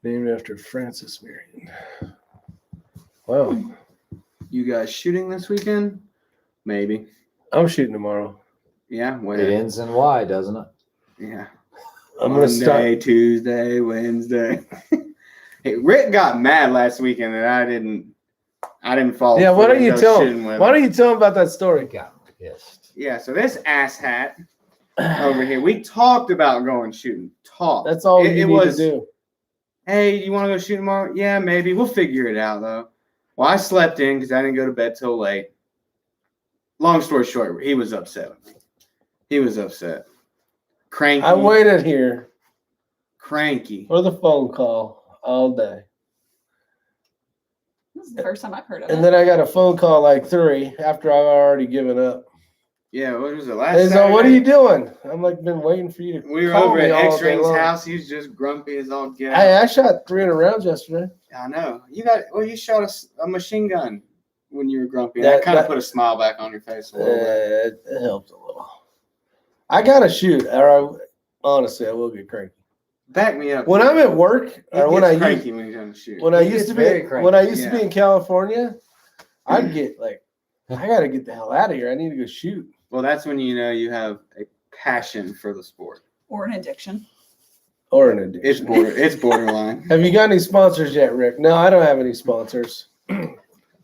Named after Francis Marion. Wow. You guys shooting this weekend? Maybe. I'm shooting tomorrow. Yeah. When? It ends in Y, doesn't it? Yeah. I'm gonna start. Monday, Tuesday, Wednesday. Hey, Rick got mad last weekend that I didn't follow. Yeah, why don't you tell shooting him? with Why don't you tell him about that story? Got pissed. Yeah, so this asshat over here, we talked about going shooting. That's all you need to do. Hey, you want to go shoot tomorrow? Yeah, maybe. We'll figure it out, though. Well, I slept in because I didn't go to bed till late. Long story short, he was upset with me. He was upset. Cranky. I waited here Cranky. for the phone call all day. This is the first time I've heard of And it. then I got a phone call like 3 after I've already given up. Yeah, what was it, last He's like, what are Saturday? you doing? I'm like, been waiting for you to We were call over me at all X day Ring's long. house. He was just grumpy as all get Hey, out. I shot 300 rounds yesterday. I know. You shot a machine gun when you were grumpy. That kind of put a smile back on your face a little bit. It helped a little. I gotta shoot, or honestly, I will get cranky. Back me up. When I'm at work, He or when gets I cranky when he's on the shoot. when I He used gets to very be cranky. when I used to Yeah. be in California, I'd get like, I gotta get the hell out of here. I need to go shoot. Well, that's when you know you have a passion for the sport. Or an addiction. Or an addiction. It's borderline. Have you got any sponsors yet, Rick? No, I don't have any sponsors.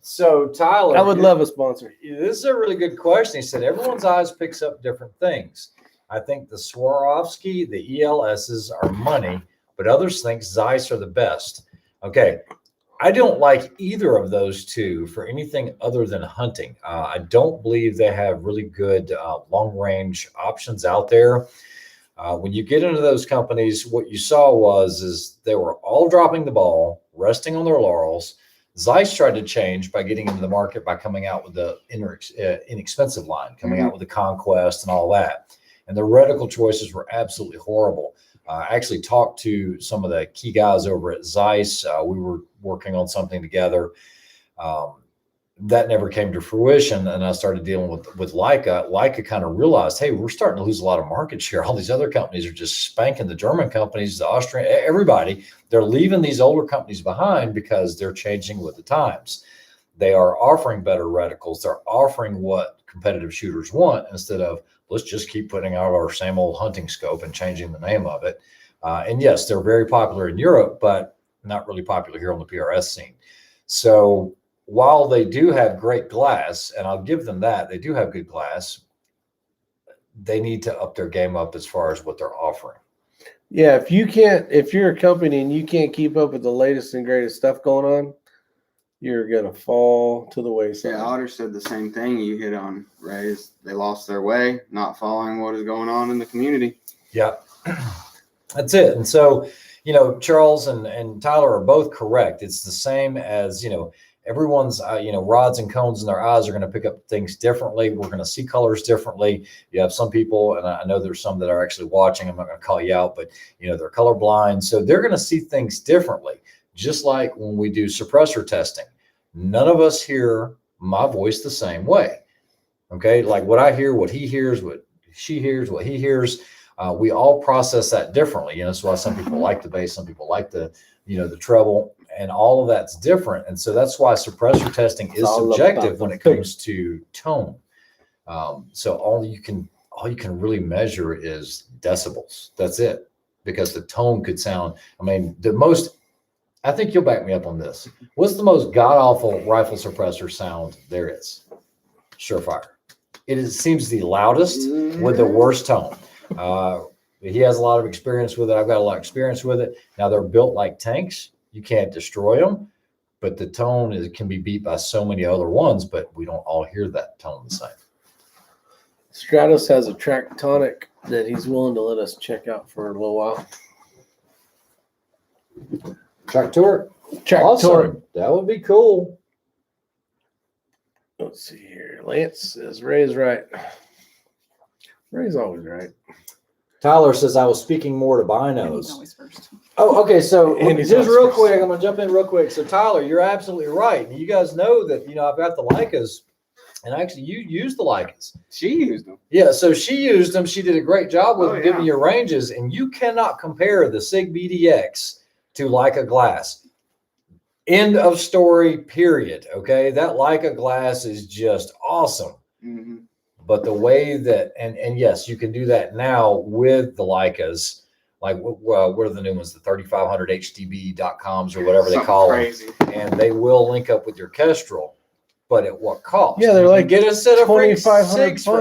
So Tyler, I would love a sponsor. This is a really good question. He said everyone's eyes picks up different things. I think the Swarovski, the ELSs are money, but others think Zeiss are the best. Okay. I don't like either of those two for anything other than hunting. I don't believe they have really good long-range options out there. When you get into those companies, what you saw is they were all dropping the ball, resting on their laurels. Zeiss tried to change by getting into the market by coming out with the inexpensive line, coming out with the Conquest and all that. And the reticle choices were absolutely horrible. I actually talked to some of the key guys over at Zeiss. We were working on something together. That never came to fruition. And I started dealing with Leica. Leica kind of realized, hey, we're starting to lose a lot of market share. All these other companies are just spanking the German companies, the Austrian, everybody. They're leaving these older companies behind because they're changing with the times. They are offering better reticles. They're offering what competitive shooters want instead of let's just keep putting out our same old hunting scope and changing the name of it. And yes, they're very popular in Europe, but not really popular here on the PRS scene. So while they do have great glass, and I'll give them that, they do have good glass, they need to up their game up as far as what they're offering. Yeah, if you're a company and you can't keep up with the latest and greatest stuff going on, you're gonna fall to the wayside. Yeah, Otter said the same thing you hit on, Ray. They lost their way, not following what is going on in the community. Yeah, that's it. And so, Charles and Tyler are both correct. It's the same as, everyone's, rods and cones in their eyes are going to pick up things differently. We're going to see colors differently. You have some people, and I know there's some that are actually watching. I'm not going to call you out, but, they're colorblind. So they're going to see things differently. Just like when we do suppressor testing, none of us hear my voice the same way. Okay. Like what I hear, what he hears, what she hears, what he hears, we all process that differently. That's why some people like the bass, some people like the treble, and all of that's different. And so that's why suppressor testing is subjective when it comes to tone. So all you can really measure is decibels. That's it. Because the tone could sound, I think you'll back me up on this. What's the most god-awful rifle suppressor sound there is? Surefire. It seems the loudest with the worst tone. He has a lot of experience with it. I've got a lot of experience with it. Now they're built like tanks. You can't destroy them, but the tone can be beat by so many other ones, but we don't all hear that tone the same. Stratos has a Tractonic that he's willing to let us check out for a little while. Tractor? Tractor. Awesome. That would be cool. Let's see here. Lance says Ray's right. Ray's always right. Tyler says I was speaking more to He's binos. always first. Oh, okay. So Andy's just always real first. quick, I'm gonna jump in real quick. So Tyler, you're absolutely right. You guys know that I've got the Leicas, and actually you used the Leicas. She used them. Yeah, so she used them. She did a great job with Oh, them, giving yeah. you ranges, and you cannot compare the Sig BDX to Leica glass. End of story, period. Okay, that Leica glass is just awesome. Mm-hmm. But the way that, and yes, you can do that now with the Leicas, like what are the new ones, the 3500 HDB.coms or whatever they call crazy. them, and they will link up with your Kestrel, but at what cost? Yeah, they're You can like get a set of $2,500 for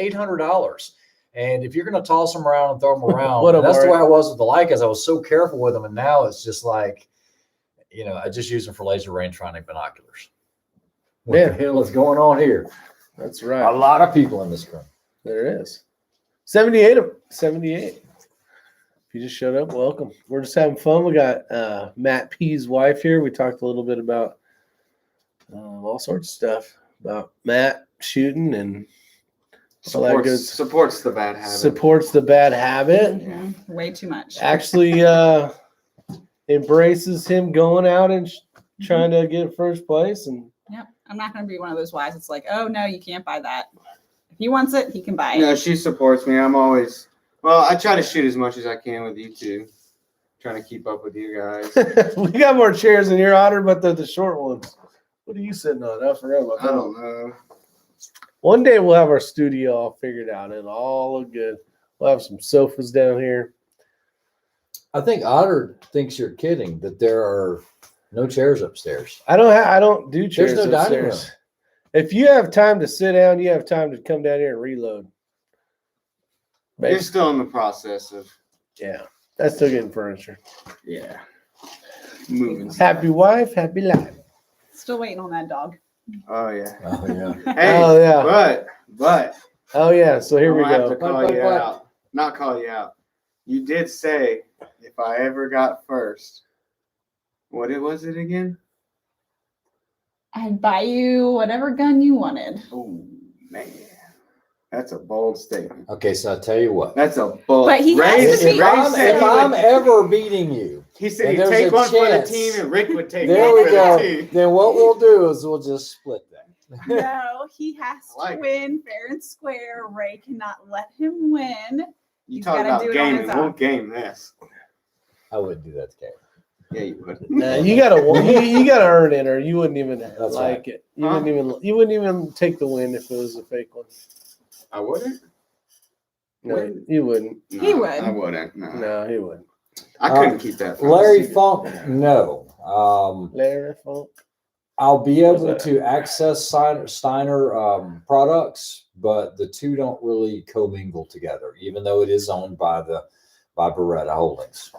$800. And if you're going to toss them around and throw them around, What and that's the Mark. way I was with the Leicas. I was so careful with them, and now it's just like, I just use them for laser range finding binoculars. What Yeah. the hell is going on here? That's A right. lot of people in this room. There is. 78 of 78. If you just showed up, welcome. We're just having fun. We got Matt P's wife here. We talked a little bit about all sorts of stuff about Matt shooting and all that good Supports the bad habit. supports the bad habit. Yeah. Way too much. Actually embraces him going out and trying to get first place. And Yep. I'm not going to be one of those wives. It's like, oh no, you can't buy that. If he wants it, he can buy it. No, she supports me. I try to shoot as much as I can with you two. Trying to keep up with you guys. we got more chairs in here, Otter, but they're the short ones. What are you sitting on? I forgot about I that. don't know. One day we'll have our studio all figured out. It'll all look good. We'll have some sofas down here. I think Otter thinks you're kidding that there are no chairs upstairs. I don't do chairs There's no dining upstairs. If you have time to sit down, you have time to come down here and reload. You're still in the process of That's still getting furniture. moving. Happy wife, happy life. Still waiting on that dog. Oh yeah. Oh yeah. Hey, Oh yeah. but Oh yeah. So here I'm we gonna have to go. call you out. Not call you out. You did say if I ever got first. What was it again? I'd buy you whatever gun you wanted. Oh man, that's a bold statement. Okay, so I tell you what. That's a bold. But he has to be If I'm ever beating you, he said and he'd there's take a one for the chance, team, and Rick would take there one we for go. the team. Then what we'll do is we'll just split that. No, he has I like to it. win fair and square. Ray cannot let him win. You He's talk gotta about do it on gaming. his own. We'll game this. I wouldn't do that to Kate. Yeah, you would. Nah, you gotta earn it, or you wouldn't even like right. it. You wouldn't even take the win if it was a fake one. I wouldn't. No, Wouldn't? you wouldn't. No, He would. I wouldn't. No, No, he wouldn't. I couldn't keep that. From Larry the Funk, no. Larry Funk. I'll be able that? to access Steiner products, but the two don't really commingle together, even though it is owned by Beretta Holdings.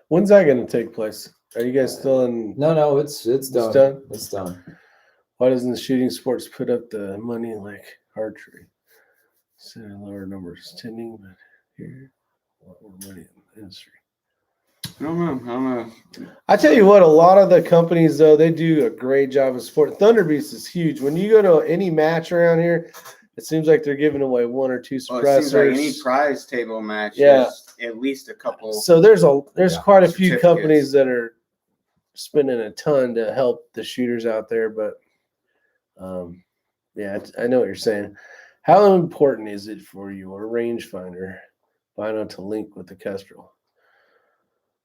When's that going to take place? Are you guys still in? No, it's done. done? It's done. Why doesn't the shooting sports put up the money like archery? Instead of lower numbers tending, but here, a lot more money in the industry. I don't know. I tell you what, a lot of the companies though, they do a great job of support. Thunder Beast is huge. When you go to any match around here, it seems like they're giving away one or two Well, it suppressors. seems like any prize table match, Yeah. there's at least a couple. So there's quite a few certificates. companies that are spending a ton to help the shooters out there. But yeah, I know what you're saying. How important is it for your rangefinder bino to link with the Kestrel?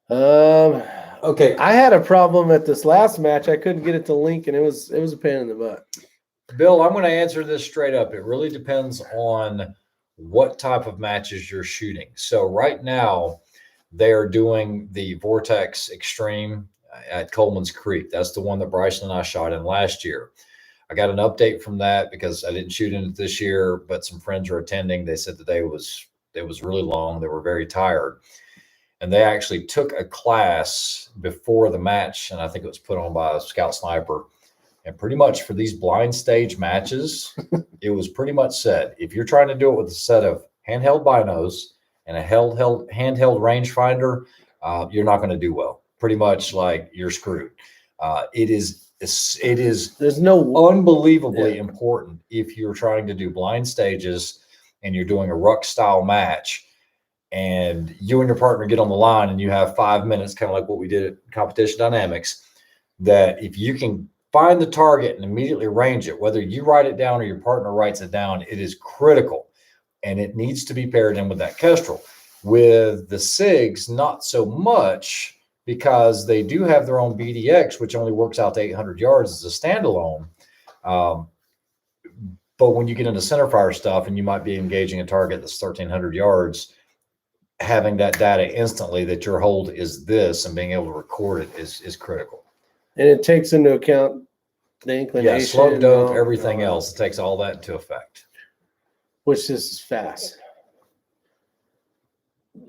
Okay, I had a problem at this last match. I couldn't get it to link, and it was a pain in the butt. Bill, I'm going to answer this straight up. It really depends on what type of matches you're shooting. So right now, they are doing the Vortex Extreme at Coleman's Creek. That's the one that Bryson and I shot in last year. I got an update from that because I didn't shoot in it this year, but some friends are attending. They said the day was really long. They were very tired. And they actually took a class before the match, and I think it was put on by a scout sniper. And pretty much for these blind stage matches, it was pretty much said, if you're trying to do it with a set of handheld binos and a handheld rangefinder, you're not going to do well. Pretty much like you're screwed. It is There's no unbelievably important if you're trying to do blind stages and you're doing a ruck style match and you and your partner get on the line and you have 5 minutes, kind of like what we did at Competition Dynamics, that if you can find the target and immediately range it, whether you write it down or your partner writes it down, it is critical. And it needs to be paired in with that Kestrel. With the SIGs, not so much, because they do have their own BDX, which only works out to 800 yards as a standalone. But when you get into centerfire stuff and you might be engaging a target that's 1,300 yards, having that data instantly that your hold is this and being able to record it is critical. And it takes into account the inclination. Yeah, slope, dope, everything else. It takes all that into effect. Which is fast.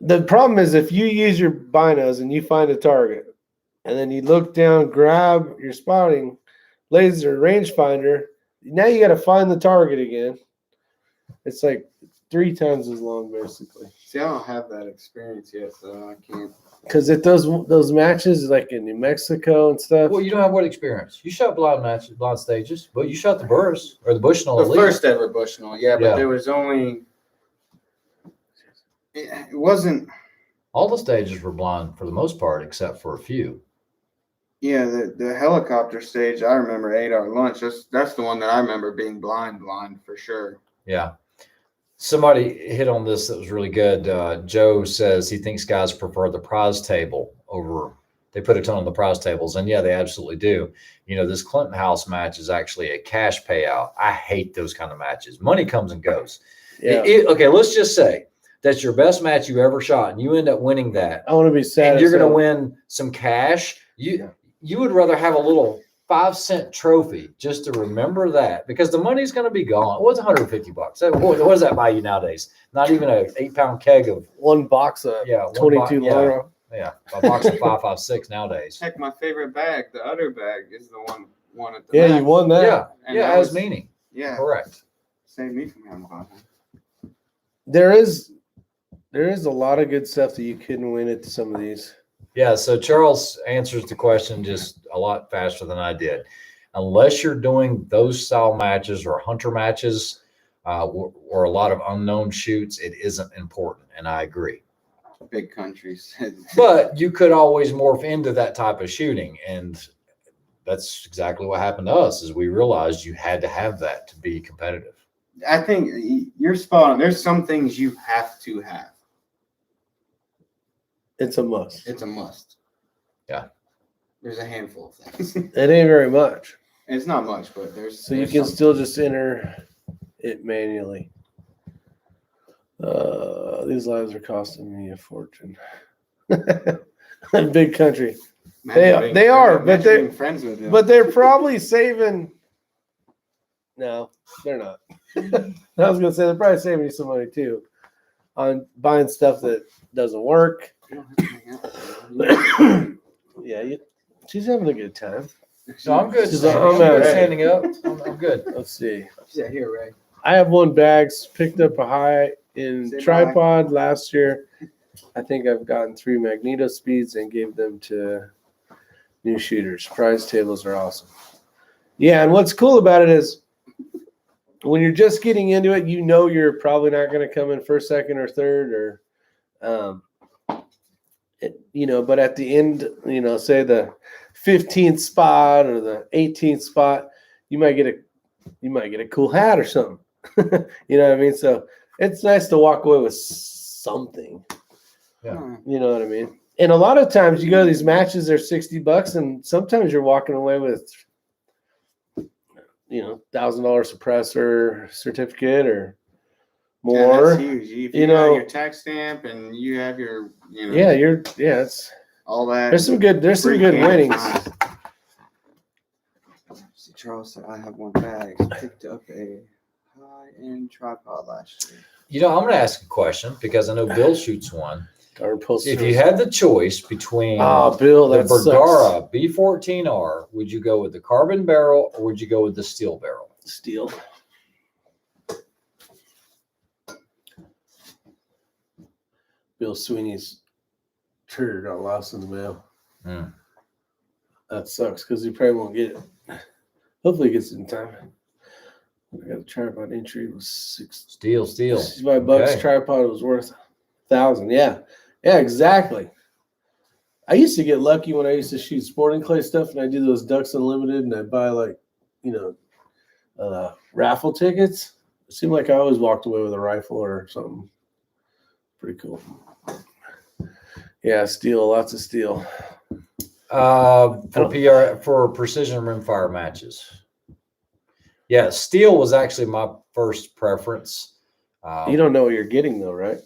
The problem is if you use your binos and you find a target, and then you look down, grab your spotting laser rangefinder, now you got to find the target again. It's like 3 times as long, basically. See, I don't have that experience yet, so I can't. Because at those matches, like in New Mexico and stuff. Well, you don't have what experience? You shot blind matches, blind stages, but you shot the Burris or the Bushnell. The first ever Bushnell, yeah, but there was only. It wasn't. All the stages were blind for the most part, except for a few. Yeah, the helicopter stage, I remember 8-hour lunch. That's the one that I remember being blind for sure. Yeah. Somebody hit on this that was really good. Joe says he thinks guys prefer the prize table over, they put a ton on the prize tables. And yeah, they absolutely do. You know, this Clinton House match is actually a cash payout. I hate those kind of matches. Money comes and goes. Yeah. Okay, let's just say that's your best match you ever shot and you end up winning that. I want to be sad. And you're going to win some cash. You would rather have a little 5-cent trophy just to remember that, because the money's going to be gone. What's $150? What does that buy you nowadays? Not even an 8-pound keg of one box of 22 Loro. Yeah, a box of 5.56 nowadays. Heck, my favorite bag, the other bag, is the one at the Yeah, match. you won that. Yeah, And it that has was- meaning. Yeah, Correct. saved me from having fun. There is a lot of good stuff that you couldn't win at some of these. Yeah, so Charles answers the question just a lot faster than I did. Unless you're doing those style matches or hunter matches or a lot of unknown shoots, it isn't important, and I agree. Big countries. But you could always morph into that type of shooting, and that's exactly what happened to us. Is we realized you had to have that to be competitive. I think you're spot on. There's some things you have to have. It's a must. It's a must. Yeah. There's a handful of things. It ain't very much. It's not much, but there's. So you there's can some. still just enter it manually. These lives are costing me a fortune. Big country. They are, but imagine being friends with him. But they're probably saving. No, they're not. I was gonna say they're probably saving you some money too on buying stuff that doesn't work. Yeah, she's having a good time. No, I'm good. She's Standing, I'm I'm good. at- Standing up. I'm good. Let's see. She's out here, Ray. I have one bag, picked up a high-end Say tripod last year. I think I've gotten 3 magneto speeds and gave them to new shooters. Prize tables are awesome. Yeah, and what's cool about it is when you're just getting into it, you know you're probably not going to come in first, second, or third, or but at the end, say the 15th spot or the 18th spot, you might get a cool hat or something. You know what I mean? So it's nice to walk away with something. Yeah. You know what I mean? And a lot of times you go to these matches, they're $60, and sometimes you're walking away with $1,000 suppressor certificate or Yeah, more. that's huge. If you got your tax stamp and you have your, It's all that. there's some good free winnings. cameras. See, Charles said I have one bag. Picked up a high-end tripod last year. I'm going to ask a question because I know Bill shoots one. Darn poster. If you had the choice between Bill, the that sucks. Bergara B14R, would you go with the carbon barrel or would you go with the steel barrel? Steel. Bill Sweeney's trigger got lost in the mail. Mm. That sucks because he probably won't get it. Hopefully he gets it in time. I got a tripod entry. It was Steel. $65. Okay. Tripod was worth $1,000. Yeah, exactly. I used to get lucky when I used to shoot sporting clay stuff, and I do those Ducks Unlimited, and I buy raffle tickets. It seemed like I always walked away with a rifle or something. Pretty cool. Yeah, steel, lots of steel. For precision rimfire matches. Yeah, steel was actually my first preference. You don't know what you're getting though, right?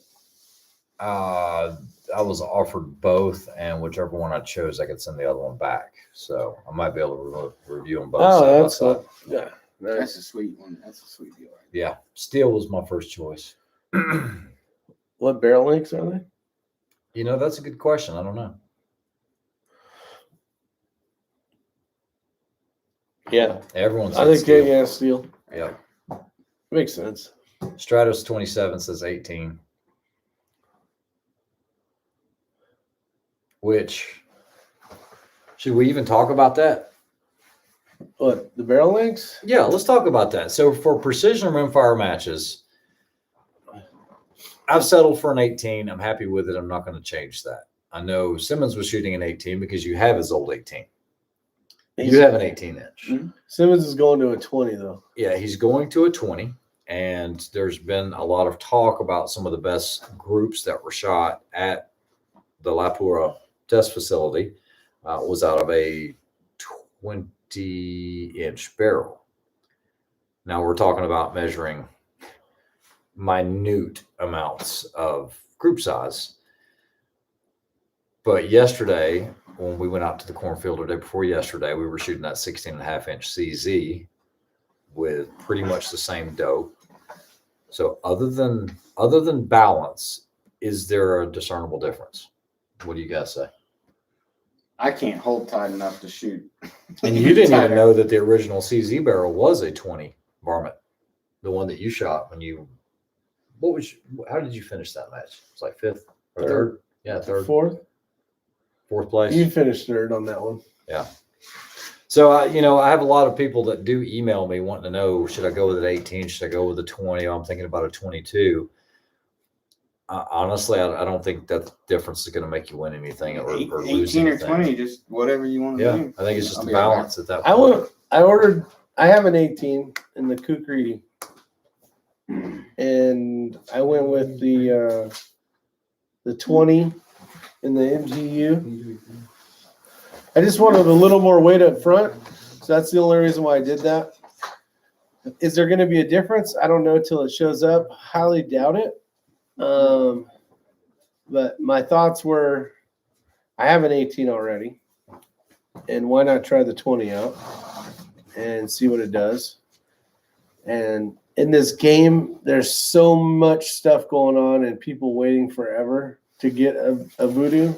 I was offered both, and whichever one I chose, I could send the other one back. So I might be able to review them both. That's side by side. yeah. That's Nice. a sweet one. That's a sweet deal. Yeah, steel was my first choice. What barrel lengths are they? That's a good question. I don't know. Yeah, Everyone's. I think steel. Yeah. Makes sense. Stratos 27 says 18. Which, should we even talk about that? What, the barrel lengths? Yeah, let's talk about that. So for precision rimfire matches, I've settled for an 18. I'm happy with it. I'm not going to change that. I know Simmons was shooting an 18 because you have his old 18. You have an 18-inch. Simmons is going to a 20 though. Yeah, he's going to a 20. And there's been a lot of talk about some of the best groups that were shot at the Lapura test facility was out of a 20-inch barrel. Now we're talking about measuring minute amounts of group size. But yesterday, when we went out to the cornfield the day before yesterday, we were shooting that 16.5-inch CZ with pretty much the same dope. So other than balance, is there a discernible difference? What do you guys say? I can't hold tight enough to shoot. And you didn't even know that the original CZ barrel was a 20 varmint, the one that you shot when you. How did you finish that match? It's like fifth or third? Yeah, third. Fourth place. You finished third on that one. Yeah. So I have a lot of people that do email me wanting to know, should I go with an 18? Should I go with a 20? I'm thinking about a 22. Honestly, I don't think that difference is going to make you win anything or lose 18 anything. or 20, just whatever you want to Yeah, do. I think it's just I'll a be right balance at that point. I have an 18 in the Kukri, and I went with the 20 in the MGU. I just wanted a little more weight up front, so that's the only reason why I did that. Is there going to be a difference? I don't know till it shows up. Highly doubt it. But my thoughts were, I have an 18 already. and why not try the 20 out and see what it does? And in this game, there's so much stuff going on and people waiting forever to get a voodoo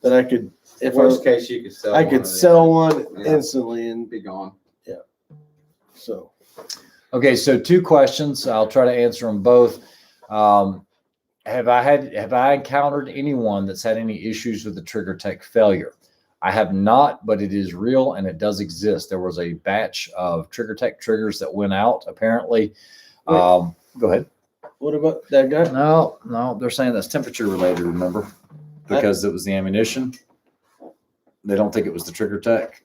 that I could, if Worst case, you could sell. I one could of the sell items. one Yeah. instantly and Be gone. so. Okay, so 2 questions. I'll try to answer them both. Have I encountered anyone that's had any issues with the trigger tech failure? I have not, but it is real and it does exist. There was a batch of trigger tech triggers that went out apparently. Go ahead. What about that guy? No, they're saying that's temperature related, remember? Because it was the ammunition. They don't think it was the trigger tech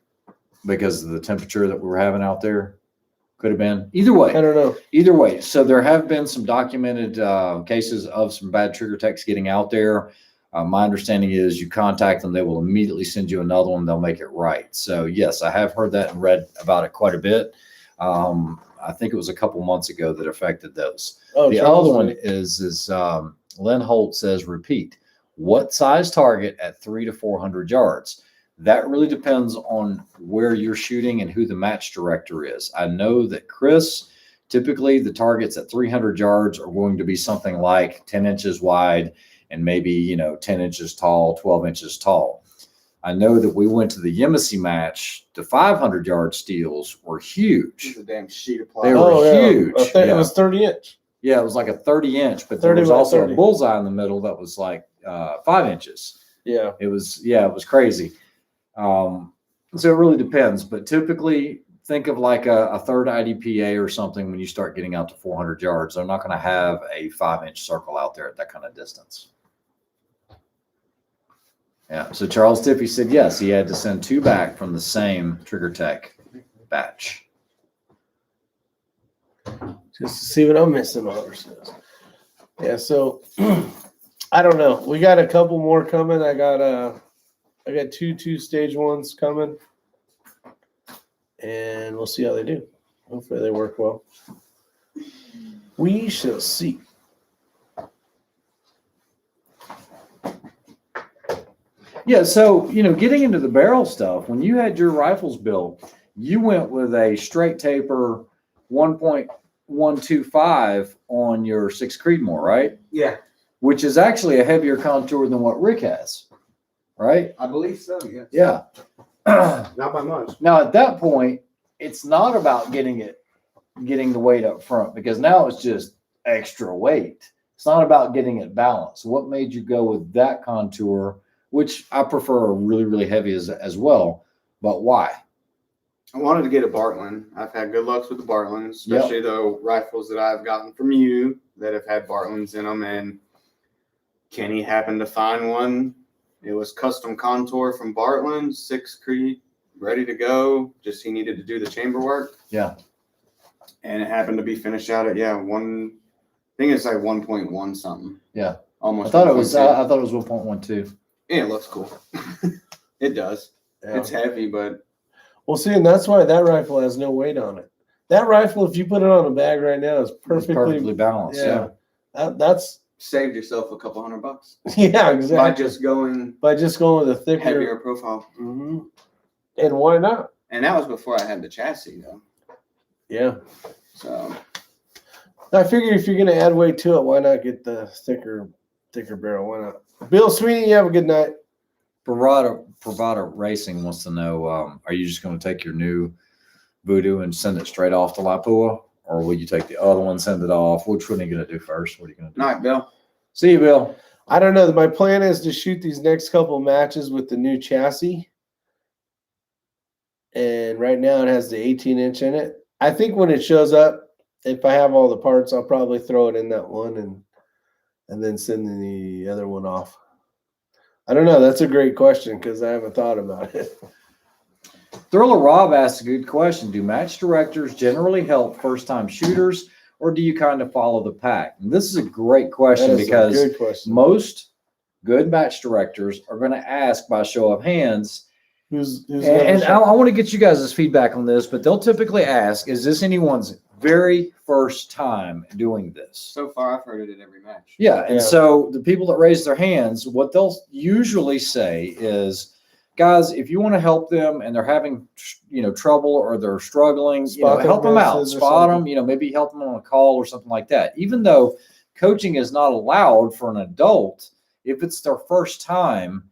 because of the temperature that we were having out there. Could have been. Either way. I don't know. Either way, so there have been some documented cases of some bad trigger techs getting out there. My understanding is you contact them, they will immediately send you another one. They'll make it right. So yes, I have heard that and read about it quite a bit. I think it was a couple months ago that affected those. Oh, The Charles other one Lee. is Lynn Holt says, repeat, what size target at 300 to 400 yards? That really depends on where you're shooting and who the match director is. I know that Chris, typically the targets at 300 yards are going to be something like 10 inches wide and maybe, 10 inches tall, 12 inches tall. I know that we went to the Yemisi match. The 500-yard steels were huge. It's a damn sheet of They plywood. were huge. It was 30 inch. Yeah, it was like a 30-inch, but there 30 was by also 30. a bullseye in the middle that was like 5 inches. Yeah. It was crazy. So it really depends, but typically think of like a third IDPA or something when you start getting out to 400 yards. They're not going to have a 5-inch circle out there at that kind of distance. Yeah. So Charles Tippy said yes, he had to send 2 back from the same trigger tech batch. Just to see what I'm missing on ourselves. Yeah, so I don't know. We got a couple more coming. I got 2 stage ones coming. And we'll see how they do. Hopefully they work well. We shall see. Yeah, so getting into the barrel stuff, when you had your rifles built, you went with a straight taper 1.125 on your 6 Creedmoor, right? Yeah, Which is actually a heavier contour than what Rick has, right? I believe so. Yeah. Yeah. Not by much. Now at that point, it's not about getting the weight up front because now it's just extra weight. It's not about getting it balanced. What made you go with that contour, which I prefer really, really heavy as well, but why? I wanted to get a Bartlein. I've had good luck with the Bartleins, especially the rifles that I've gotten from you that have had Bartleins in them. And Kenny happened to find one. It was custom contour from Bartlein, 6 Creed, ready to go. Just he needed to do the chamber work. Yeah. And it happened to be finished out at I think it's like 1.1 something. Yeah. Almost. I thought it was 1.2. 1.12. Yeah, it looks cool. It does. Yeah. It's heavy, but Well, see, and that's why that rifle has no weight on it. That rifle, if you put it on a bag right now, is It's perfectly balanced. Yeah. That's saved yourself a couple $100 yeah, exactly. by just going with a thicker. heavier profile. Mhm. And why not? And that was before I had the chassis, though. Yeah. So I figure if you're going to add weight to it, why not get the thicker barrel? Why not? Bill Sweeney, you have a good night. Bravada Racing wants to know, are you just going to take your new Voodoo and send it straight off to Lapua? Or will you take the other one, send it off? Which one are you going to do first? What are you going to do? night, Bill. See you, Bill. I don't know. My plan is to shoot these next couple matches with the new chassis. And right now it has the 18-inch in it. I think when it shows up, if I have all the parts, I'll probably throw it in that one and then send the other one off. I don't know. That's a great question because I haven't thought about it. Thriller Rob asked a good question. Do match directors generally help first-time shooters, or do you kind of follow the pack? And this is a great question That is a because good question. most good match directors are going to ask by show of hands. Who's And I want to get you guys' feedback on this, but they'll typically ask, is this anyone's very first time doing this? So far, I've heard it at every match. Yeah. And Yeah. so the people that raise their hands, what they'll usually say is, guys, if you want to help them and they're having, trouble or they're struggling, Spot their help them out, misses or spot something. them, maybe help them on a call or something like that. Even though coaching is not allowed for an adult, if it's their first time,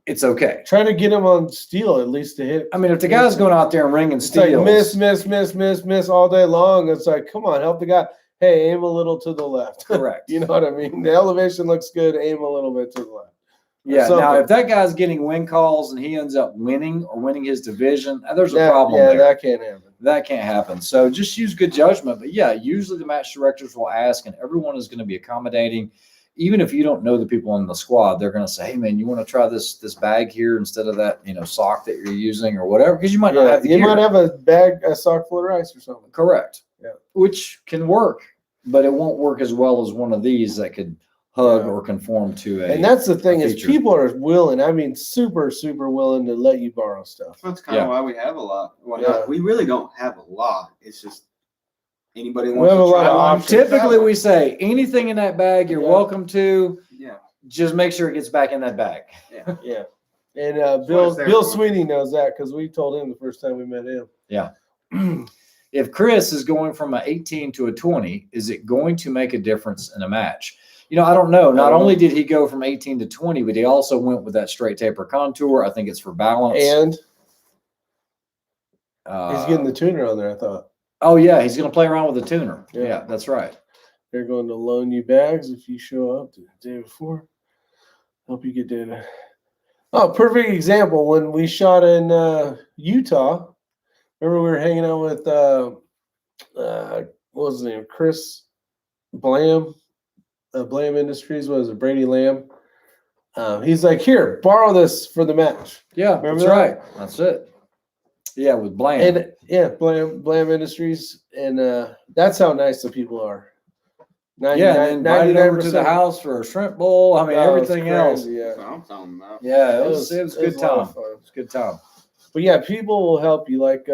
it's okay. Try to get him on steel at least to hit. I mean, if the guy's going out there and ringing It's like steals, miss all day long. It's like, come on, help the guy. Hey, aim a little to the left. correct. You know what I mean? The elevation looks good. Aim a little bit to the left. Yeah. something. Now, if that guy's getting win calls and he ends up winning or winning his division, there's a problem Yeah, there. that can't happen. That can't happen. So just use good judgment. But yeah, usually the match directors will ask, and everyone is going to be accommodating. Even if you don't know the people in the squad, they're going to say, "Hey, man, you want to try this bag here instead of that, sock that you're using or whatever?" Because you might not have the you gear. might have a sock full of rice or something. Correct. Yeah. Which can work, but it won't work as well as one of these that could hug or conform to a. And that's the thing is, feature. people are willing. I mean, super, super willing to let you borrow stuff. That's kind of why we have a lot. Well, Yeah. we really don't have a lot. It's just anybody We wants have to a lot try of one, options. check that Typically, one. we say anything in that bag you're Yeah. welcome to. Yeah. Just make sure it gets back in that bag. Yeah. Yeah. And what Bill it's there Bill for. Sweeney knows that because we told him the first time we met him. Yeah. If Chris is going from an 18 to a 20, is it going to make a difference in a match? I don't know. Not only did he go from 18 to 20, but he also went with that straight taper contour. I think it's for balance. And Uh, he's getting the tuner on there, I thought. Oh, yeah. He's going to play around with the tuner. Yeah. Yeah, that's right. They're going to loan you bags if you show up the day before. Help you get data. Oh, perfect example. When we shot in Utah, remember we were hanging out with, what was his name? Chris Blam, Blam Industries. What is it? Brady Lamb. He's like, here, borrow this for the match. Yeah, Remember that's that? right. That's it. Yeah, with Bland. And yeah, Blam Industries. And that's how nice the people are. Yeah, and then invited over to the 99%. house for a shrimp bowl. I mean, That was everything else. crazy, Yeah. That's what I'm talking about. Yeah, it was a good a lot time. of fun. It was a good time. But yeah, people will help you. Like,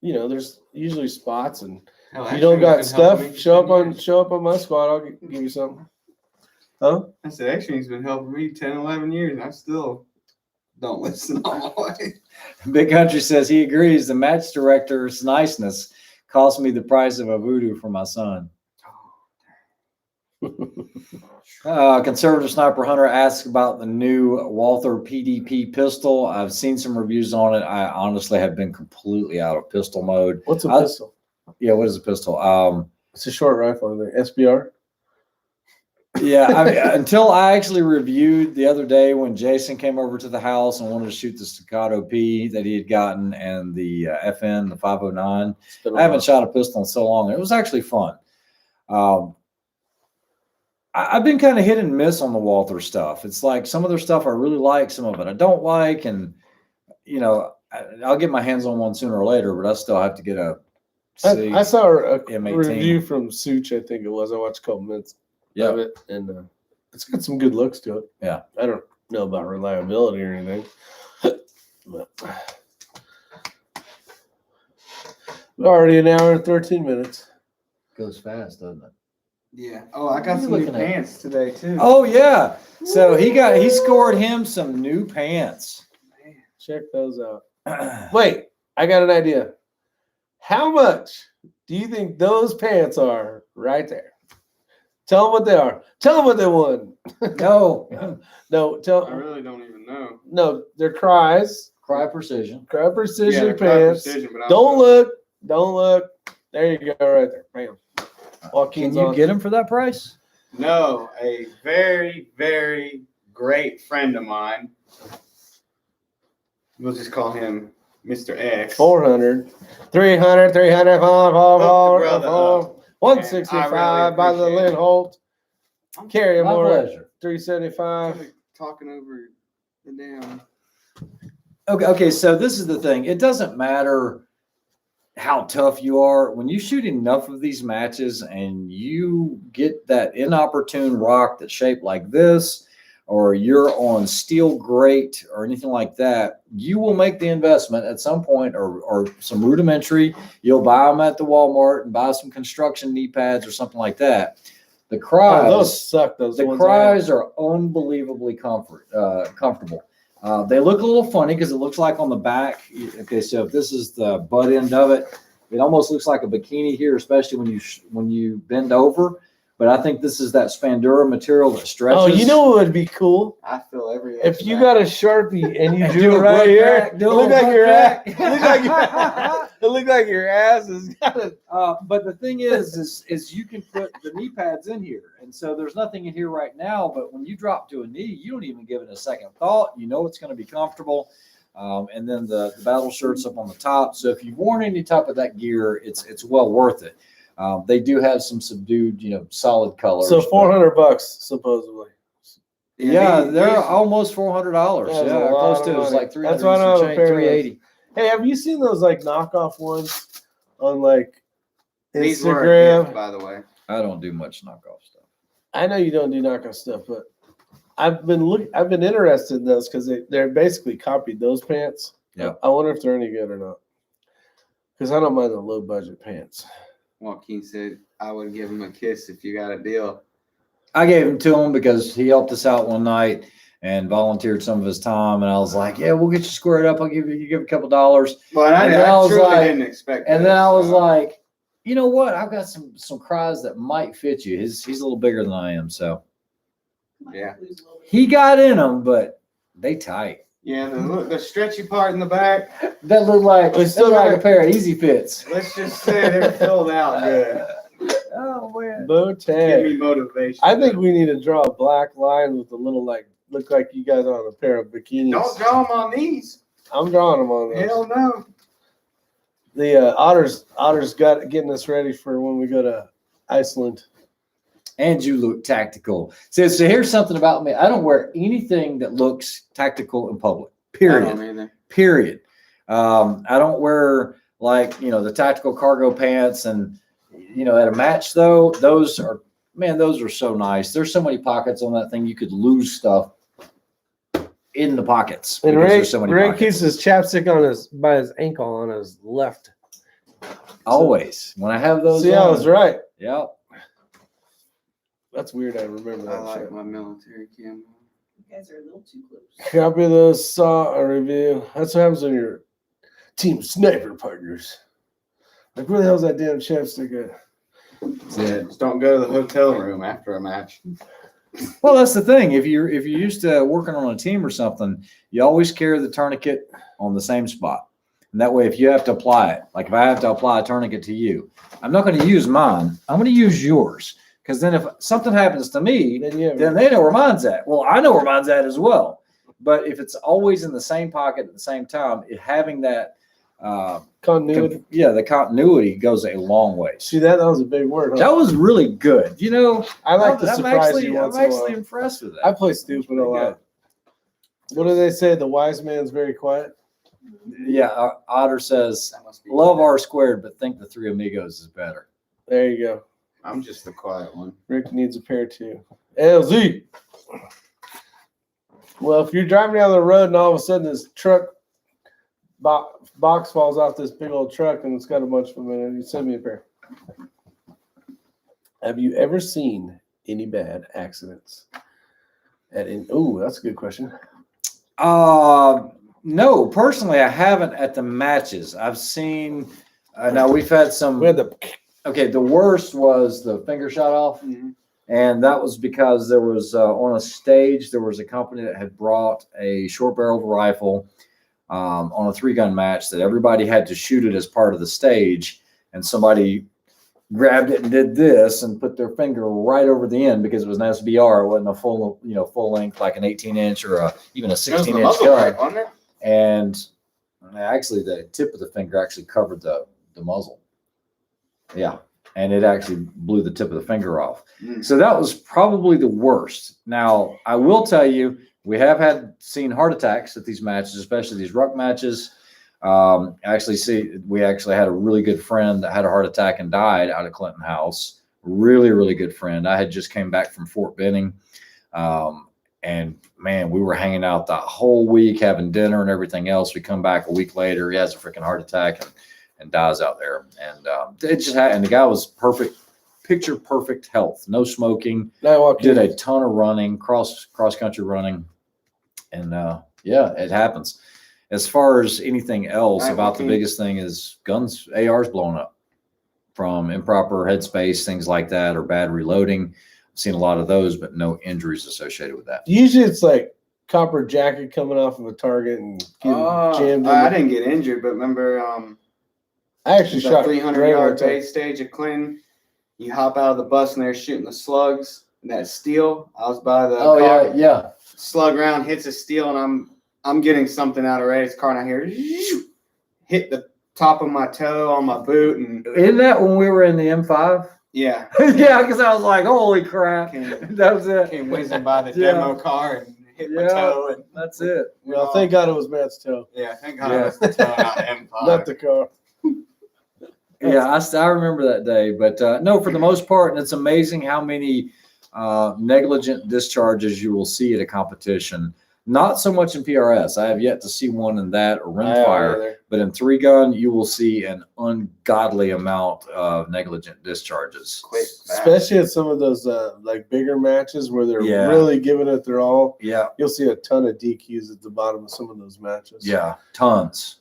there's usually spots, and Hell, if you don't X-Ring's got been stuff, helping me for show 10 years. up on my squad. I'll give you something. Huh? I said, X-Ring's been helping me 10, 11 years, and I still don't listen all the way. Big Country says he agrees. The match director's niceness cost me the price of a voodoo for my son. Conservative Sniper Hunter asks about the new Walther PDP pistol. I've seen some reviews on it. I honestly have been completely out of pistol mode. What's a pistol? Yeah, what is a pistol? It's a short rifle, I think. SBR. Yeah, I mean, until I actually reviewed the other day when Jason came over to the house and wanted to shoot the Staccato P that he had gotten and the FN, the 509. It's been a I haven't while. shot a pistol in so long. It was actually fun. I've been kind of hit and miss on the Walther stuff. It's like some of their stuff I really like, some of it I don't like. And, I'll get my hands on one sooner or later, but I still have to get a C. I saw a M18. review from Such, I think it was. I watched a couple minutes of it, and it's got some good looks to it. Yeah. I don't know about reliability or anything. But already an hour and 13 minutes. Goes fast, doesn't it? Yeah. Oh, I What got are you some new looking at? pants today, too. Oh, yeah. So he scored him some new pants. Check those out. Wait, I got an idea. How much do you think those pants are right there? Tell them what they are. Tell them what they won. No. No, I really don't even know. no, they're Cries. Cry Precision. Cry Precision they're pants. Precision, but I Don't look. Don't look. There you go, right there. Bam. Can Joaquin's you on. get him for that price? No, a very, very great friend of mine. We'll just call him Mr. X. 400, 300, 300, 165 by the Lynn Holt. Carry him My over at pleasure. 375. Kinda talking over the damn. Okay, so this is the thing. It doesn't matter how tough you are. When you shoot enough of these matches and you get that inopportune rock that's shaped like this, or you're on steel grate or anything like that, you will make the investment at some point, or some rudimentary. You'll buy them at the Walmart and buy some construction knee pads or something like that. The cries, those suck. Those the ones cries are unbelievably comfortable. They look a little funny because it looks like on the back. Okay, so if this is the butt end of it, it almost looks like a bikini here, especially when you bend over. But I think this is that Spandura material that stretches. Oh, you know what would be cool? I feel every. If you got a Sharpie and you And drew do it a right butt here, crack, it do a looked like butt your ass. crack. It looked like your ass has got it. But the thing is you can put the knee pads in here, and so there's nothing in here right now. But when you drop to a knee, you don't even give it a second thought. You know it's going to be comfortable. And then the battle shirt's up on the top. So if you've worn any type of that gear, it's well worth it. They do have some subdued, solid colors. So $400 supposedly. Yeah, these- they're these- almost $400. That is a Yeah, lot close of to it was money. like 300. That's why I don't have a pair of those. 380. Hey, have you seen those like knockoff ones on like These were a gift, Instagram? by the way. I don't do much knockoff stuff. I know you don't do knockoff stuff, but I've been interested in those because they're basically copied those pants. Yeah. I wonder if they're any good or not. Because I don't mind the low budget pants. Joaquin said I would give him a kiss if you got a deal. I gave him to him because he helped us out one night and volunteered some of his time. And I was like, yeah, we'll get you squared up. I'll give a couple dollars. But And then I I was truly like- didn't expect. And this, then I was so. like, you know what? I've got some cries that might fit you. He's a little bigger than I am. So Yeah. he got in them, but they tight. Yeah, the stretchy part in the back. That looked like, They still like a got- pair of Easy Fits. Let's just say they're filled out good. Oh, man. Bow Give tag. me motivation. I think we need to draw a black line with a little look like you guys on a pair of bikinis. Don't draw them on these. I'm drawing them on those. Hell no. The Otters getting us ready for when we go to Iceland. And you look tactical. So here's something about me. I don't wear anything that looks tactical in public. I Period. don't either. Period. I don't wear the tactical cargo pants, and at a match though, those are so nice. There's so many pockets on that thing. You could lose stuff in the pockets. And because Ray, there's so many Ray pockets. keeps his chapstick by his ankle on his left. Always when I have those. See, I on, was right. Yeah. That's weird. I remember I that like shit. my military camo. You guys are a little too close. Copy of those, saw a review. That's what happens when you're team sniper partners. Like, where the hell's that damn chapstick at? Yeah, just don't go to the hotel room after a match. Well, that's the thing. If you're used to working on a team or something, you always carry the tourniquet on the same spot. And that way, if you have to apply it, like if I have to apply a tourniquet to you, I'm not going to use mine. I'm going to use yours. Because then if something happens to me, then they know where mine's at. Well, I know where mine's at as well. But if it's always in the same pocket at the same time, having that Continuity. the continuity goes a long way. See, that was a big word. Huh? That was really good. I like to I'm surprise you I'm once in a actually while. impressed with that. I play stupid a lot. What do they say? The wise man's very quiet. Yeah, Otter says, That must be love R squared, but think the Three Amigos is better. There you go. I'm just the quiet one. Rick needs a pair too. LZ. Well, if you're driving down the road and all of a sudden this truck box falls off this big old truck and it's got a bunch of them in it, you send me a pair. Have you ever seen any bad accidents? That's a good question. No, personally, I haven't at the matches. I've seen. Now we've had some. We had the Okay, the worst was the finger shot off. Mhm. And that was because there was on a stage, there was a company that had brought a short barreled rifle on a 3-gun match that everybody had to shoot it as part of the stage. And somebody grabbed it and did this and put their finger right over the end because it was an SBR. It wasn't a full length, like an 18-inch or even a That was the 16-inch muzzle gun. brake, wasn't it? And actually the tip of the finger actually covered the muzzle. Yeah. And it actually blew the tip of the finger off. Mm. So that was probably the worst. Now, I will tell you, we have seen heart attacks at these matches, especially these ruck matches. We actually had a really good friend that had a heart attack and died out of Clinton House. Really, really good friend. I had just came back from Fort Benning. And man, we were hanging out the whole week, having dinner and everything else. We come back a week later, he has a freaking heart attack and dies out there. And it just happened. And the guy was perfect picture perfect health, no smoking. I walked Did in. a ton of running, cross country running, and yeah, it happens. As far as anything else, Right, about the okay. biggest thing is guns, ARs blowing up from improper headspace, things like that, or bad reloading. I've seen a lot of those, but no injuries associated with that. Usually it's like copper jacket coming off of a target and getting jammed in. I didn't get injured, but remember, I actually the shot 300-yard base stage of Clinton. You hop out of the bus and they're shooting the slugs. And that steel. I was by the car. Yeah. Slug round hits a steel, and I'm getting something out of Ray's car, and I hear hit the top of my toe on my boot, and Isn't that when we were in the M5? yeah, Yeah, because I was like, holy crap. Came- That was it. came whizzing by the Yeah. demo car and hit my Yeah. toe, and That's it. Well, thank God it was Matt's toe, yeah, thank God Yeah. it was the toe, not the M5. not the car. Yeah, I remember that day. But no, for the most part, and it's amazing how many negligent discharges you will see at a competition. Not so much in PRS. I have yet to see one in that or rimfire. But in 3-gun, you will see an ungodly amount of negligent discharges. Quick, fast. Especially at some of those like bigger matches where they're Yeah. really giving it their all. Yeah, You'll see a ton of DQs at the bottom of some of those matches. yeah, tons.